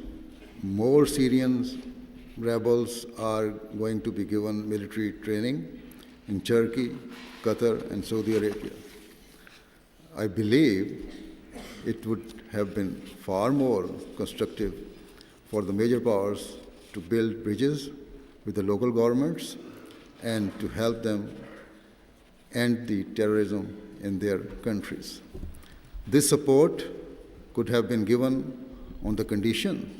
more Syrian rebels are going to be given military training in Turkey, Qatar, and Saudi Arabia. I believe it would have been far more constructive for the major powers to build bridges with the local governments and to help them end the terrorism in their countries. This support could have been given on the condition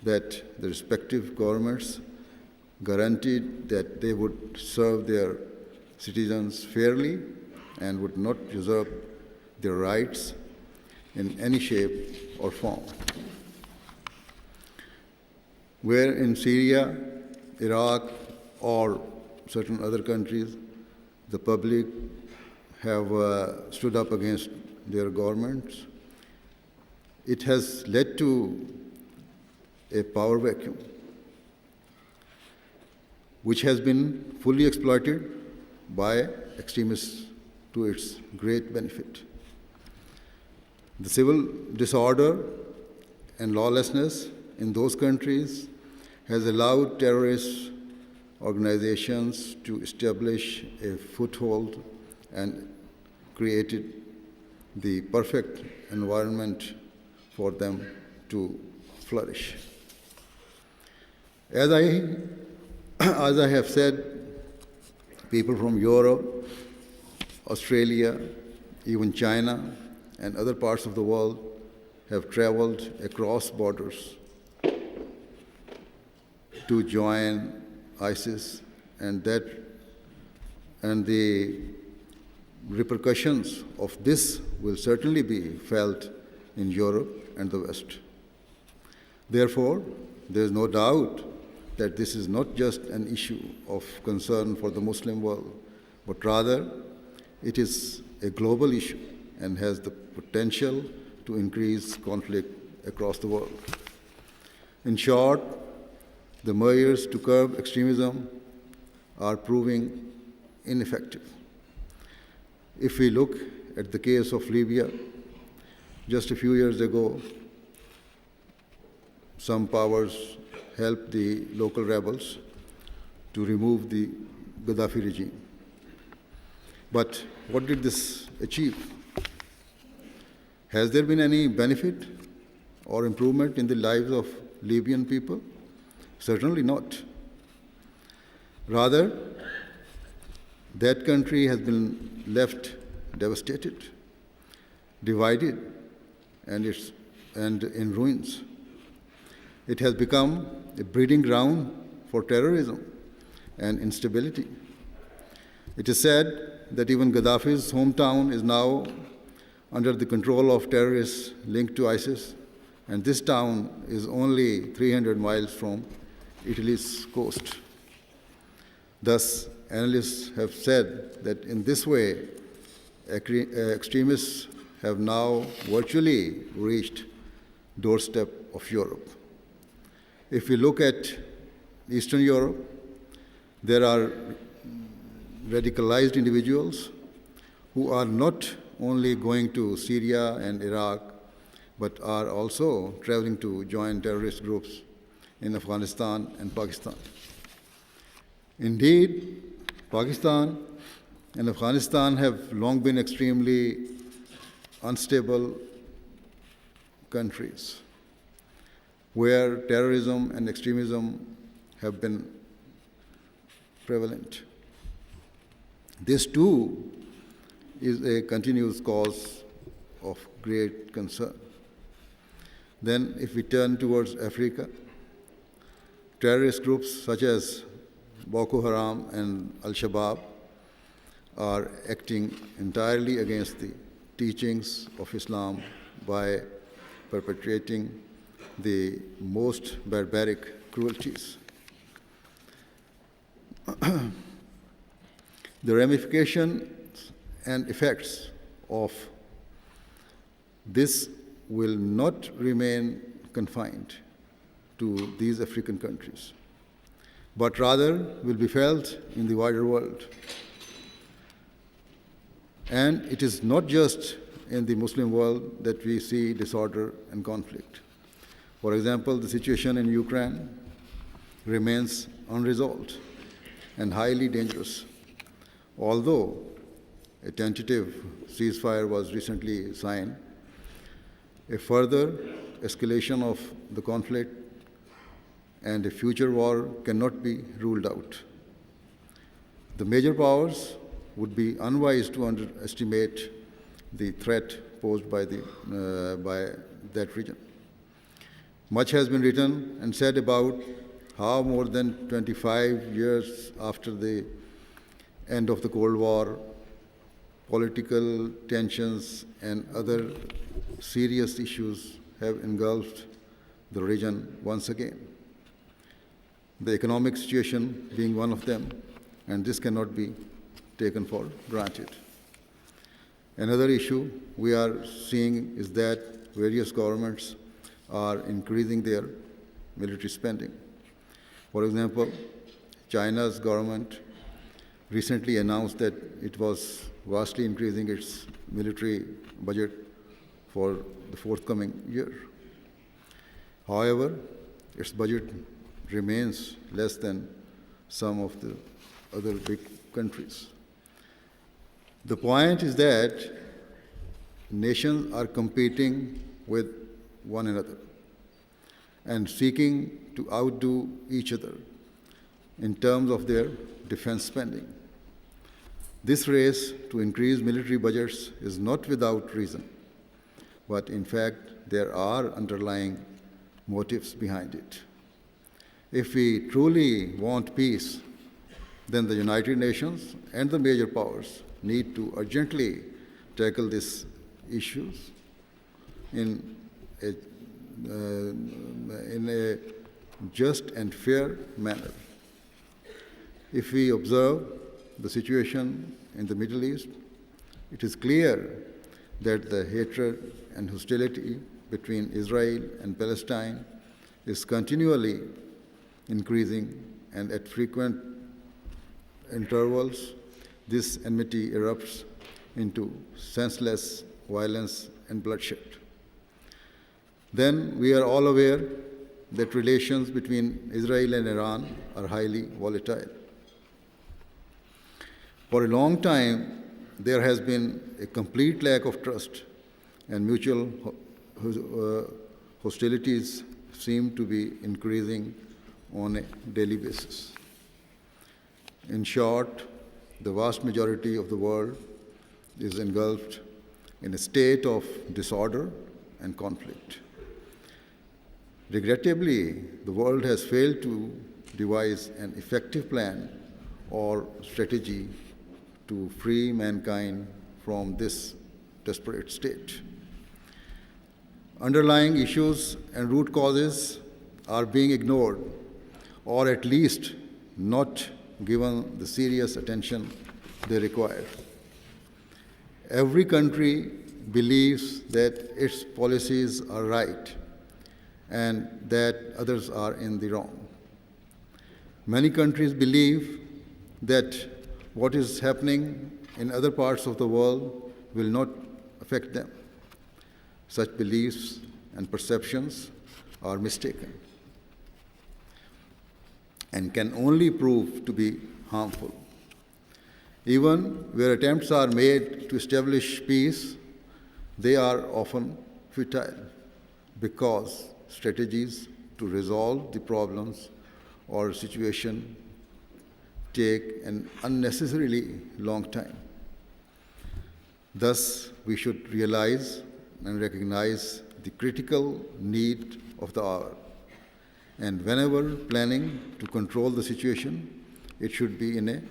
that the respective governments guaranteed that they would serve their citizens fairly and would not usurp their rights in any shape or form. Where in Syria, Iraq, or certain other countries, the public have stood up against their governments, it has led to a power vacuum, which has been fully exploited by extremists to its great benefit. The civil disorder and lawlessness in those countries has allowed terrorist organizations to establish a foothold and created the perfect environment for them to flourish. As I have said, people from Europe, Australia, even China, and other parts of the world have traveled across borders to join ISIS, and the repercussions of this will certainly be felt in Europe and the West. Therefore, there is no doubt that this is not just an issue of concern for the Muslim world, but rather it is a global issue and has the potential to increase conflict across the world. In short, the measures to curb extremism are proving ineffective. If we look at the case of Libya, just a few years ago, some powers helped the local rebels to remove the Gaddafi regime. But what did this achieve? Has there been any benefit or improvement in the lives of Libyan people? Certainly not. Rather, that country has been left devastated, divided, and in ruins. It has become a breeding ground for terrorism and instability. It is said that even Gaddafi's hometown is now under the control of terrorists linked to ISIS, and this town is only 300 miles from Italy's coast. Thus, analysts have said that in this way, extremists have now virtually reached doorstep of Europe. If we look at Eastern Europe, there are radicalized individuals who are not only going to Syria and Iraq, but are also traveling to join terrorist groups in Afghanistan and Pakistan. Indeed, Pakistan and Afghanistan have long been extremely unstable countries where terrorism and extremism have been prevalent. This too is a continuous cause of great concern. Then, if we turn towards Africa, terrorist groups such as Boko Haram and Al-Shabaab are acting entirely against the teachings of Islam by perpetrating the most barbaric cruelties. The ramifications and effects of this will not remain confined to these African countries, but rather will be felt in the wider world. And it is not just in the Muslim world that we see disorder and conflict. For example, the situation in Ukraine remains unresolved and highly dangerous. Although a tentative ceasefire was recently signed, a further escalation of the conflict and a future war cannot be ruled out. The major powers would be unwise to underestimate the threat posed by that region. Much has been written and said about how more than 25 years after the end of the Cold War, political tensions and other serious issues have engulfed the region once again. The economic situation being one of them, and this cannot be taken for granted. Another issue we are seeing is that various governments are increasing their military spending. For example, China's government recently announced that it was vastly increasing its military budget for the forthcoming year. However, its budget remains less than some of the other big countries. The point is that nations are competing with one another and seeking to outdo each other in terms of their defense spending. This race to increase military budgets is not without reason, but in fact, there are underlying motives behind it. If we truly want peace, then the United Nations and the major powers need to urgently tackle these issues in a just and fair manner. If we observe the situation in the Middle East, it is clear that the hatred and hostility between Israel and Palestine is continually increasing, and at frequent intervals, this enmity erupts into senseless violence and bloodshed. Then we are all aware that relations between Israel and Iran are highly volatile. For a long time, there has been a complete lack of trust, and mutual hostilities seem to be increasing on a daily basis. In short, the vast majority of the world is engulfed in a state of disorder and conflict. Regrettably, the world has failed to devise an effective plan or strategy to free mankind from this desperate state. Underlying issues and root causes are being ignored, or at least not given the serious attention they require. Every country believes that its policies are right and that others are in the wrong. Many countries believe that what is happening in other parts of the world will not affect them. Such beliefs and perceptions are mistaken and can only prove to be harmful. Even where attempts are made to establish peace, they are often futile because strategies to resolve the problems or situation take an unnecessarily long time. Thus, we should realize and recognize the critical need of the hour. And whenever planning to control the situation, it should be in a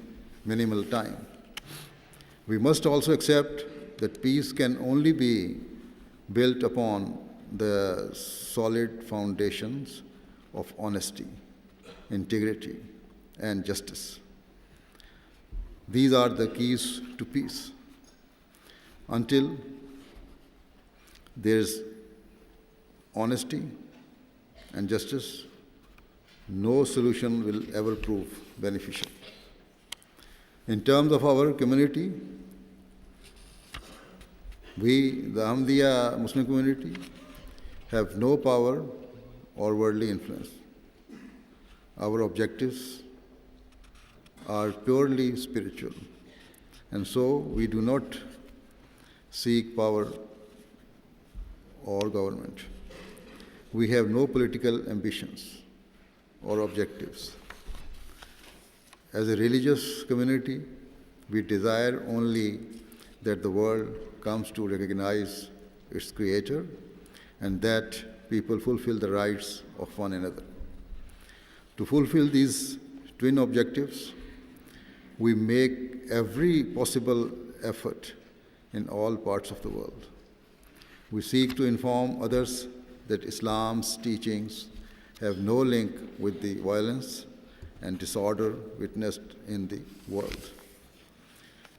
minimal time. We must also accept that peace can only be built upon the solid foundations of honesty, integrity, and justice. These are the keys to peace. Until there is honesty and justice, no solution will ever prove beneficial. In terms of our community, we, the Ahmadiyya Muslim community, have no power or worldly influence. Our objectives are purely spiritual, and so we do not seek power or government. We have no political ambitions or objectives. As a religious community, we desire only that the world comes to recognize its Creator and that people fulfill the rights of one another. To fulfill these twin objectives, we make every possible effort in all parts of the world. We seek to inform others that Islam's teachings have no link with the violence and disorder witnessed in the world.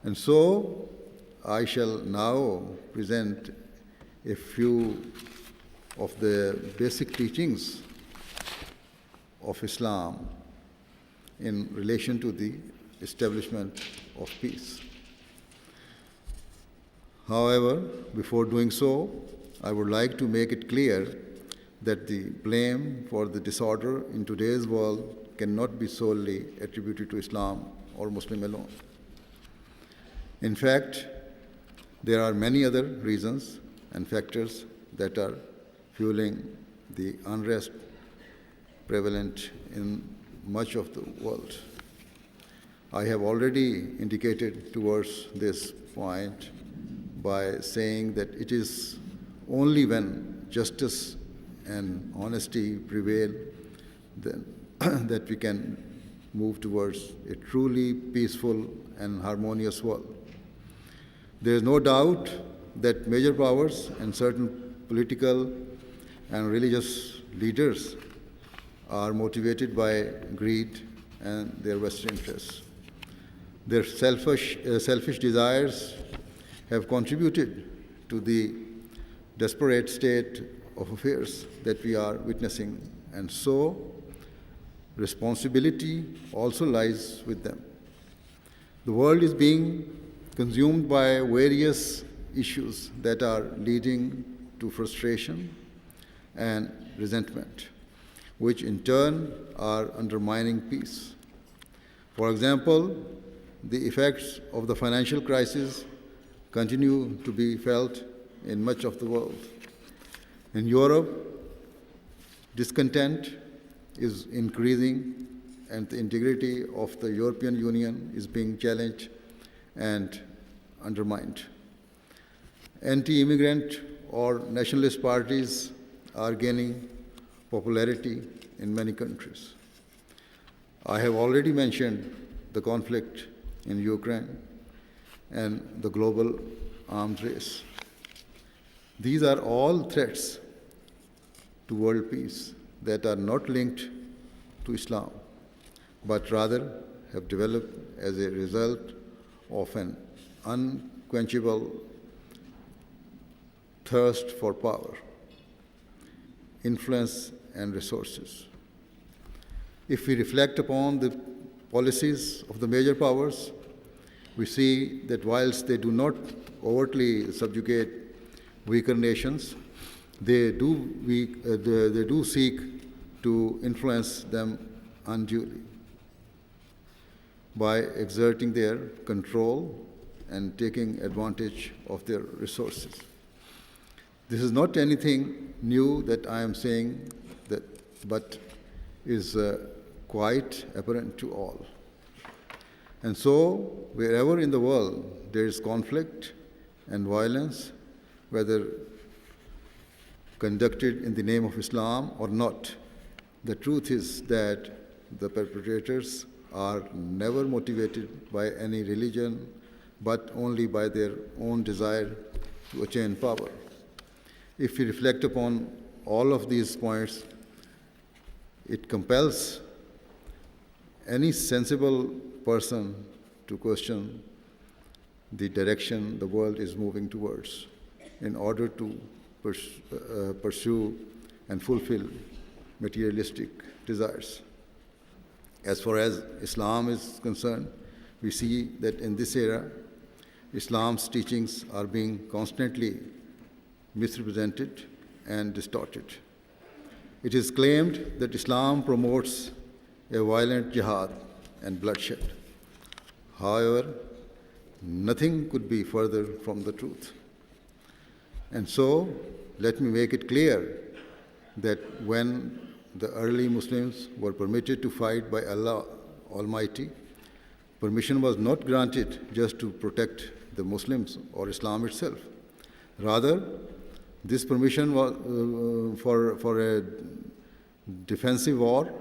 And so, I shall now present a few of the basic teachings of Islam in relation to the establishment of peace. However, before doing so, I would like to make it clear that the blame for the disorder in today's world cannot be solely attributed to Islam or Muslim alone. In fact, there are many other reasons and factors that are fueling the unrest prevalent in much of the world. I have already indicated towards this point by saying that it is only when justice and honesty prevail that we can move towards a truly peaceful and harmonious world. There is no doubt that major powers and certain political and religious leaders are motivated by greed and their vested interests. Their selfish desires have contributed to the desperate state of affairs that we are witnessing, and so responsibility also lies with them. The world is being consumed by various issues that are leading to frustration and resentment, which in turn are undermining peace. For example, the effects of the financial crisis continue to be felt in much of the world. In Europe, discontent is increasing and the integrity of the European Union is being challenged and undermined. Anti-immigrant or nationalist parties are gaining popularity in many countries. I have already mentioned the conflict in Ukraine and the global arms race. These are all threats to world peace that are not linked to Islam, but rather have developed as a result of an unquenchable thirst for power, influence, and resources. If we reflect upon the policies of the major powers, we see that whilst they do not overtly subjugate weaker nations, they do seek to influence them unduly by exerting their control and taking advantage of their resources. This is not anything new that I am saying, but is quite apparent to all. And so, wherever in the world there is conflict and violence, whether conducted in the name of Islam or not, the truth is that the perpetrators are never motivated by any religion, but only by their own desire to attain power. If we reflect upon all of these points, it compels any sensible person to question the direction the world is moving towards in order to pursue and fulfill materialistic desires. As far as Islam is concerned, we see that in this era, Islam's teachings are being constantly misrepresented and distorted. It is claimed that Islam promotes a violent jihad and bloodshed. However, nothing could be further from the truth. And so, let me make it clear that when the early Muslims were permitted to fight by Allah Almighty, permission was not granted just to protect the Muslims or Islam itself. Rather, this permission was for a defensive war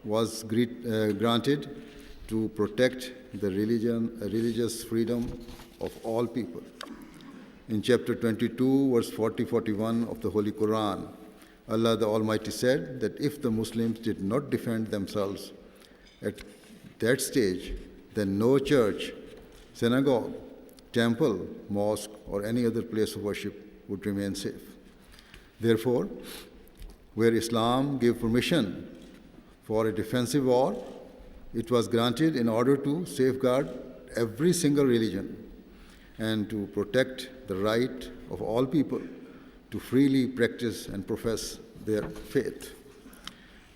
was granted to protect the religious freedom of all people. In chapter 22, verse 40-41 of the Holy Quran, Allah the Almighty said that if the Muslims did not defend themselves at that stage, then no church, synagogue, temple, mosque, or any other place of worship would remain safe. Therefore, where Islam gave permission for a defensive war, it was granted in order to safeguard every single religion and to protect the right of all people to freely practice and profess their faith.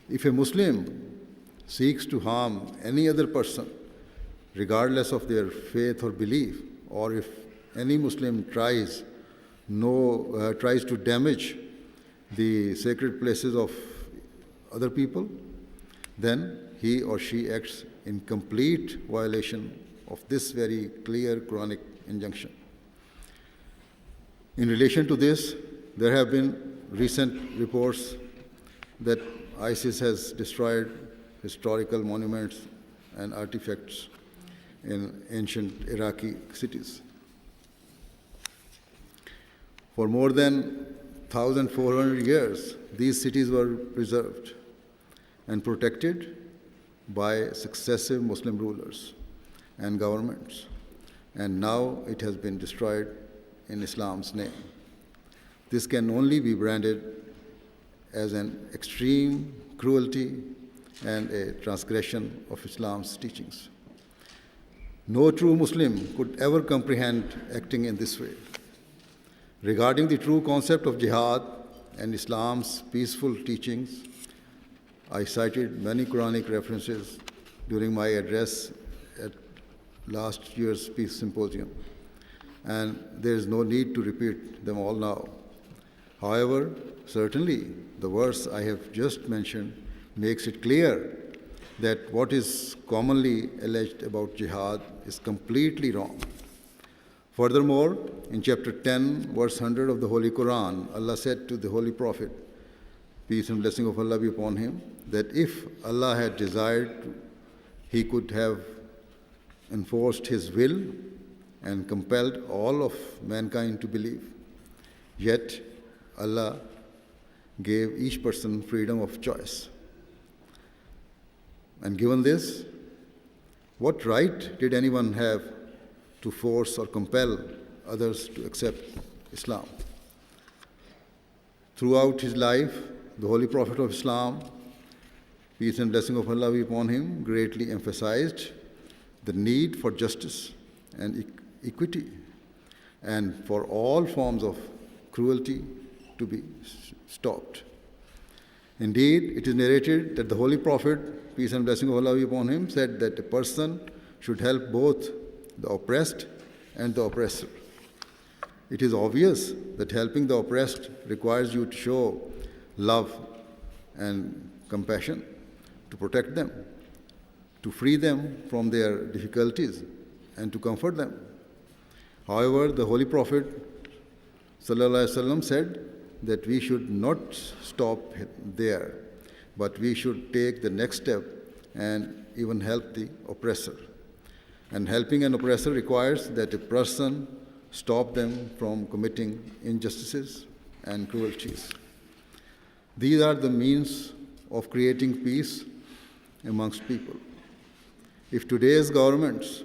If a Muslim seeks to harm any other person, regardless of their faith or belief, or if any Muslim tries to damage the sacred places of other people, then he or she acts in complete violation of this very clear Quranic injunction. In relation to this, there have been recent reports that ISIS has destroyed historical monuments and artifacts in ancient Iraqi cities. For more than 1,400 years, these cities were preserved and protected by successive Muslim rulers and governments, and now it has been destroyed in Islam's name. This can only be branded as an extreme cruelty and a transgression of Islam's teachings. No true Muslim could ever comprehend acting in this way. Regarding the true concept of jihad and Islam's peaceful teachings, I cited many Quranic references during my address at last year's Peace Symposium, and there is no need to repeat them all now. However, certainly the verse I have just mentioned makes it clear that what is commonly alleged about jihad is completely wrong. Furthermore, in chapter 10, verse 100 of the Holy Quran, Allah said to the Holy Prophet, peace and blessing of Allah be upon him, that if Allah had desired, He could have enforced His will and compelled all of mankind to believe. Yet, Allah gave each person freedom of choice. And given this, what right did anyone have to force or compel others to accept Islam? Throughout his life, the Holy Prophet of Islam, peace and blessing of Allah be upon him, greatly emphasized the need for justice and equity, and for all forms of cruelty to be stopped. Indeed, it is narrated that the Holy Prophet, peace and blessing of Allah be upon him, said that a person should help both the oppressed and the oppressor. It is obvious that helping the oppressed requires you to show love and compassion to protect them. to free them from their difficulties and to comfort them. However, the Holy Prophet ﷺ said that we should not stop there, but we should take the next step and even help the oppressor. And helping an oppressor requires that a person stop them from committing injustices and cruelties. These are the means of creating peace amongst people. If today's governments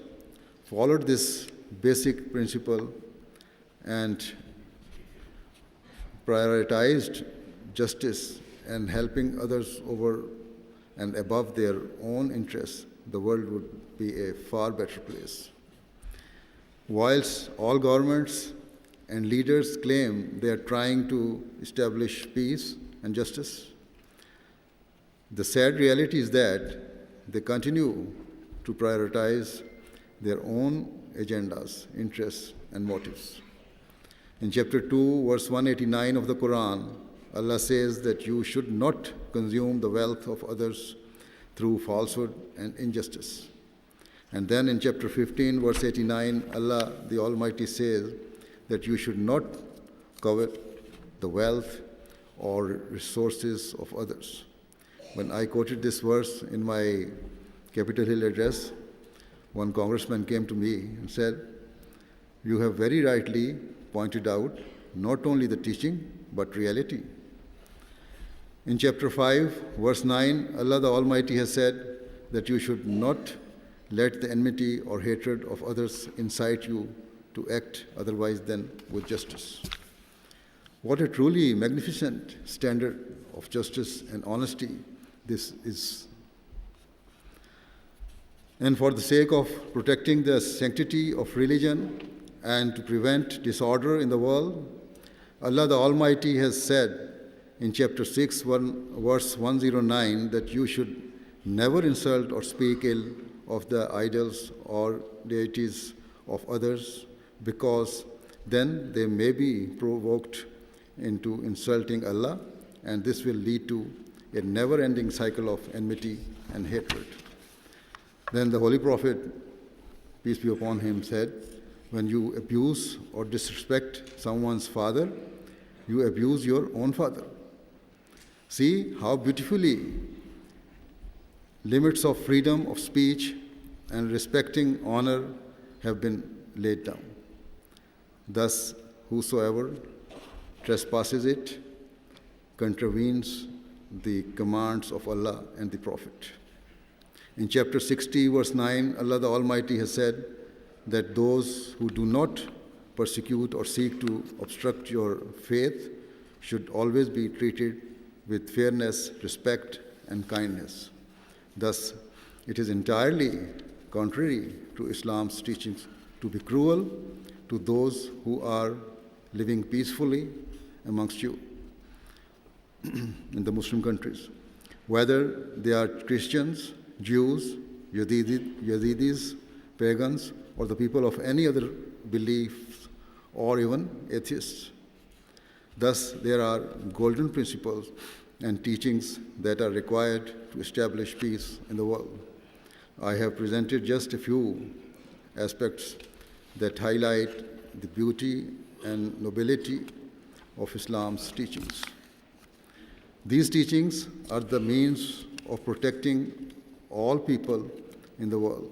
followed this basic principle and prioritized justice and helping others over and above their own interests, the world would be a far better place. Whilst all governments and leaders claim they are trying to establish peace and justice, the sad reality is that they continue to prioritize their own agendas, interests, and motives. In chapter 2, verse 189 of the Quran, Allah says that you should not consume the wealth of others through falsehood and injustice. And then in chapter 15, verse 89, Allah the Almighty says that you should not covet the wealth or resources of others. When I quoted this verse in my Capitol Hill address, one congressman came to me and said, "You have very rightly pointed out not only the teaching, but reality." In chapter 5, verse 9, Allah the Almighty has said that you should not let the enmity or hatred of others incite you to act otherwise than with justice. What a truly magnificent standard of justice and honesty this is. And for the sake of protecting the sanctity of religion and to prevent disorder in the world, Allah the Almighty has said in chapter 6, verse 109, that you should never insult or speak ill of the idols or deities of others, because then they may be provoked into insulting Allah, and this will lead to a never-ending cycle of enmity and hatred. Then the Holy Prophet, peace be upon him, said, when you abuse or disrespect someone's father, you abuse your own father. See how beautifully limits of freedom of speech and respecting honor have been laid down. Thus, whosoever trespasses it contravenes the commands of Allah and the Prophet. In chapter 60, verse 9, Allah the Almighty has said that those who do not persecute or seek to obstruct your faith should always be treated with fairness, respect, and kindness. Thus, it is entirely contrary to Islam's teachings to be cruel to those who are living peacefully amongst you in the Muslim countries, whether they are Christians, Jews, Yazidis, pagans, or the people of any other beliefs, or even atheists. Thus, there are golden principles and teachings that are required to establish peace in the world. I have presented just a few aspects that highlight the beauty and nobility of Islam's teachings. These teachings are the means of protecting all people in the world,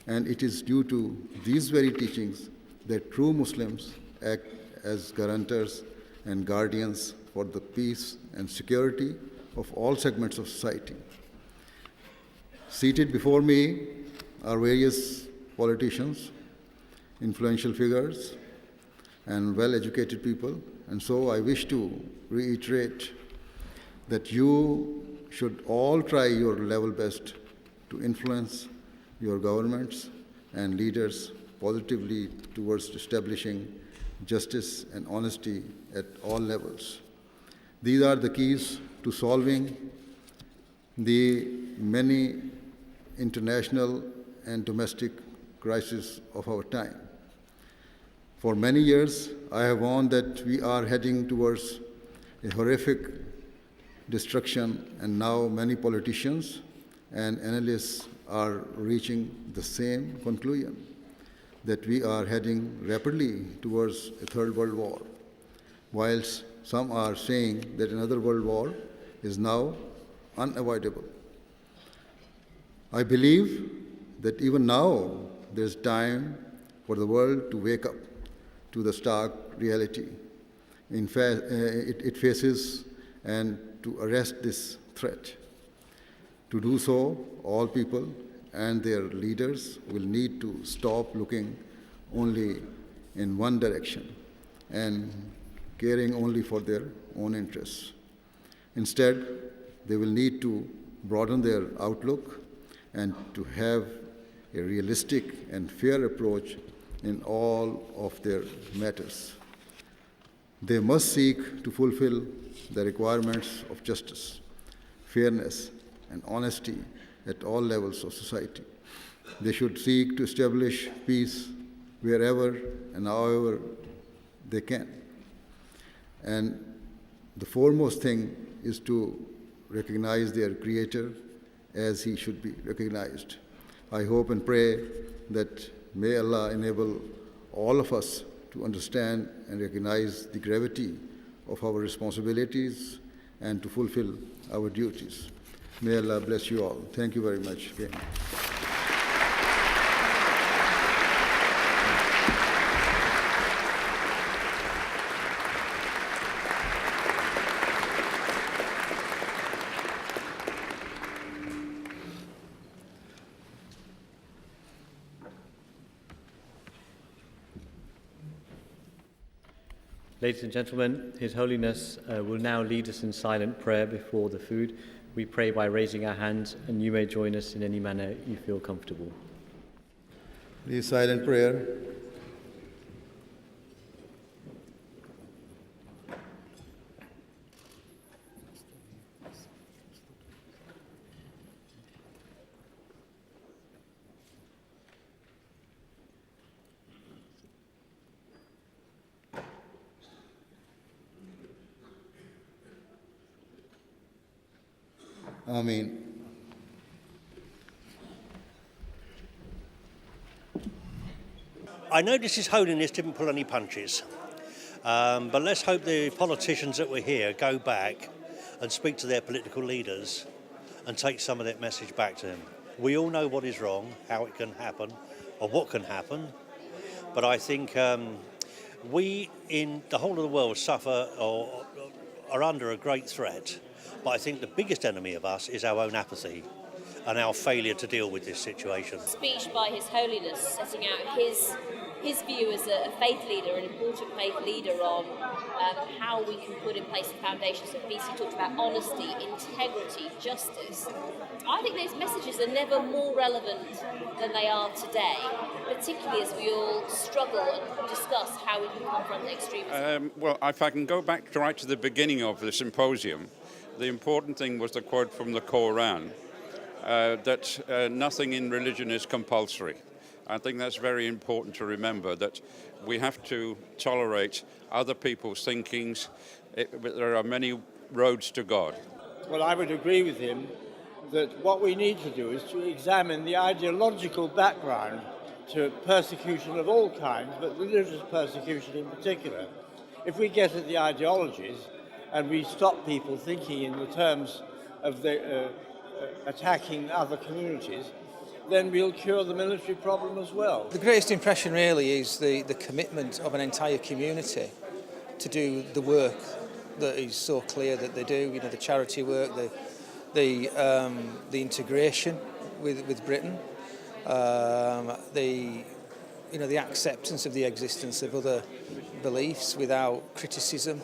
and it is due to these very teachings that true Muslims act as guarantors and guardians for the peace and security of all segments of society. Seated before me are various politicians, influential figures, and well-educated people, and so I wish to reiterate that you should all try your level best to influence your governments and leaders positively towards establishing justice and honesty at all levels. These are the keys to solving the many international and domestic crises of our time. For many years, I have warned that we are heading towards a horrific destruction, and now many politicians and analysts are reaching the same conclusion, that we are heading rapidly towards a third world war, whilst some are saying that another world war is now unavoidable. I believe that even now there's time for the world to wake up to the stark reality it faces and to arrest this threat. To do so, all people and their leaders will need to stop looking only in one direction and caring only for their own interests. Instead, they will need to broaden their outlook and to have a realistic and fair approach in all of their matters. They must seek to fulfill the requirements of justice, fairness, and honesty at all levels of society. They should seek to establish peace wherever and however they can. And the foremost thing is to recognize their Creator as He should be recognized. I hope and pray that may Allah enable all of us to understand and recognize the gravity of our responsibilities and to fulfill our duties. May Allah bless you all. Thank you very much again. Ladies and gentlemen, His Holiness will now lead us in silent prayer before the food. We pray by raising our hands, and you may join us in any manner you feel comfortable. Please, silent prayer. Ameen. I noticed His Holiness didn't pull any punches, but let's hope the politicians that were here go back and speak to their political leaders and take some of that message back to them. We all know what is wrong, how it can happen, or what can happen, but I think we in the whole of the world suffer or are under a great threat. But I think the biggest enemy of us is our own apathy and our failure to deal with this situation. Speech by His Holiness setting out his view as a faith leader, an important faith leader on how we can put in place the foundations of peace. He talked about honesty, integrity, justice. I think those messages are never more relevant than they are today, particularly as we all struggle and discuss how we can confront extremism. Well, if I can go back right to the beginning of the symposium, the important thing was the quote from the Quran, that nothing in religion is compulsory. I think that's very important to remember, that we have to tolerate other people's thinkings. There are many roads to God. Well, I would agree with him that what we need to do is to examine the ideological background to persecution of all kinds, but religious persecution in particular. If we get at the ideologies, and we stop people thinking in the terms of attacking other communities, then we'll cure the military problem as well. The greatest impression really is the commitment of an entire community to do the work that is so clear that they do, you know, the charity work, the integration with Britain, the acceptance of the existence of other beliefs without criticism.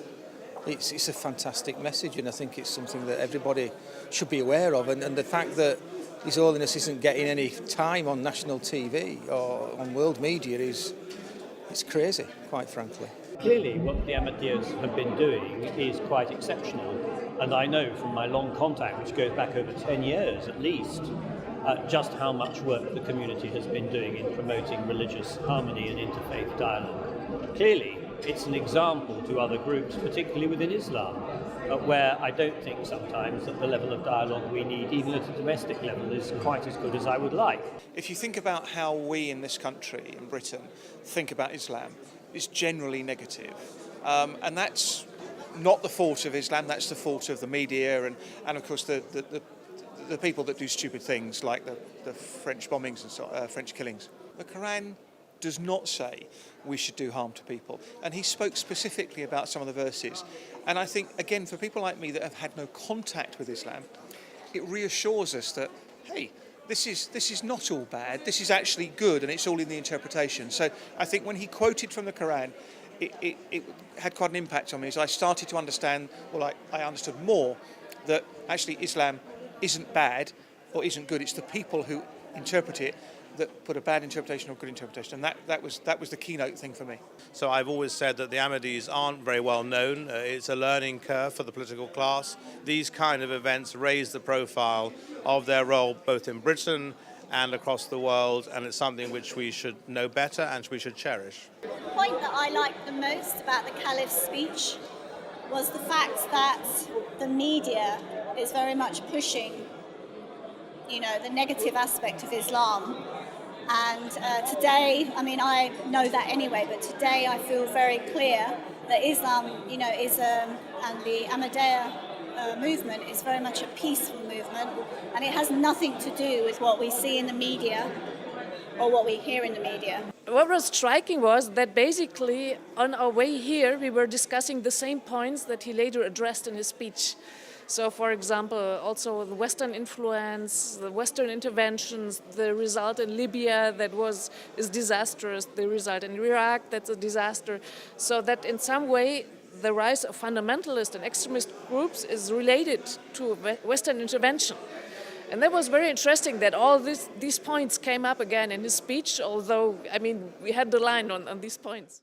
It's a fantastic message, and I think it's something that everybody should be aware of. And the fact that His Holiness isn't getting any time on national TV or on world media it's crazy, quite frankly. Clearly, what the Ahmadiyyas have been doing is quite exceptional, and I know from my long contact, which goes back over 10 years at least, just how much work the community has been doing in promoting religious harmony and interfaith dialogue. Clearly, it's an example to other groups, particularly within Islam, where I don't think sometimes that the level of dialogue we need, even at a domestic level, is quite as good as I would like. If you think about how we in this country, in Britain, think about Islam, it's generally negative. And that's not the fault of Islam, that's the fault of the media and of course the people that do stupid things like the French bombings and French killings. The Quran does not say we should do harm to people. And he spoke specifically about some of the verses. And I think, again, for people like me that have had no contact with Islam, it reassures us that, hey, this is not all bad, this is actually good, and it's all in the interpretation. So I think when he quoted from the Quran, it had quite an impact on me as I started to understand, well, I understood more that actually Islam isn't bad or isn't good, it's the people who interpret it that put a bad interpretation or good interpretation, and that was the keynote thing for me. So I've always said that the Ahmadis aren't very well known. It's a learning curve for the political class. These kind of events raise the profile of their role both in Britain and across the world, and it's something which we should know better and we should cherish. The point that I liked the most about the Caliph's speech was the fact that the media is very much pushing, the negative aspect of Islam. And today, I mean, I know that anyway, but today I feel very clear that Islam, is and the Ahmadiyya movement is very much a peaceful movement, and it has nothing to do with what we see in the media or what we hear in the media. What was striking was that basically on our way here we were discussing the same points that he later addressed in his speech. So, for example, also the Western influence, the Western interventions, the result in Libya is disastrous, the result in Iraq, that's a disaster. So that in some way the rise of fundamentalist and extremist groups is related to Western intervention. And that was very interesting that all these points came up again in his speech, although, I mean, we had the line on these points.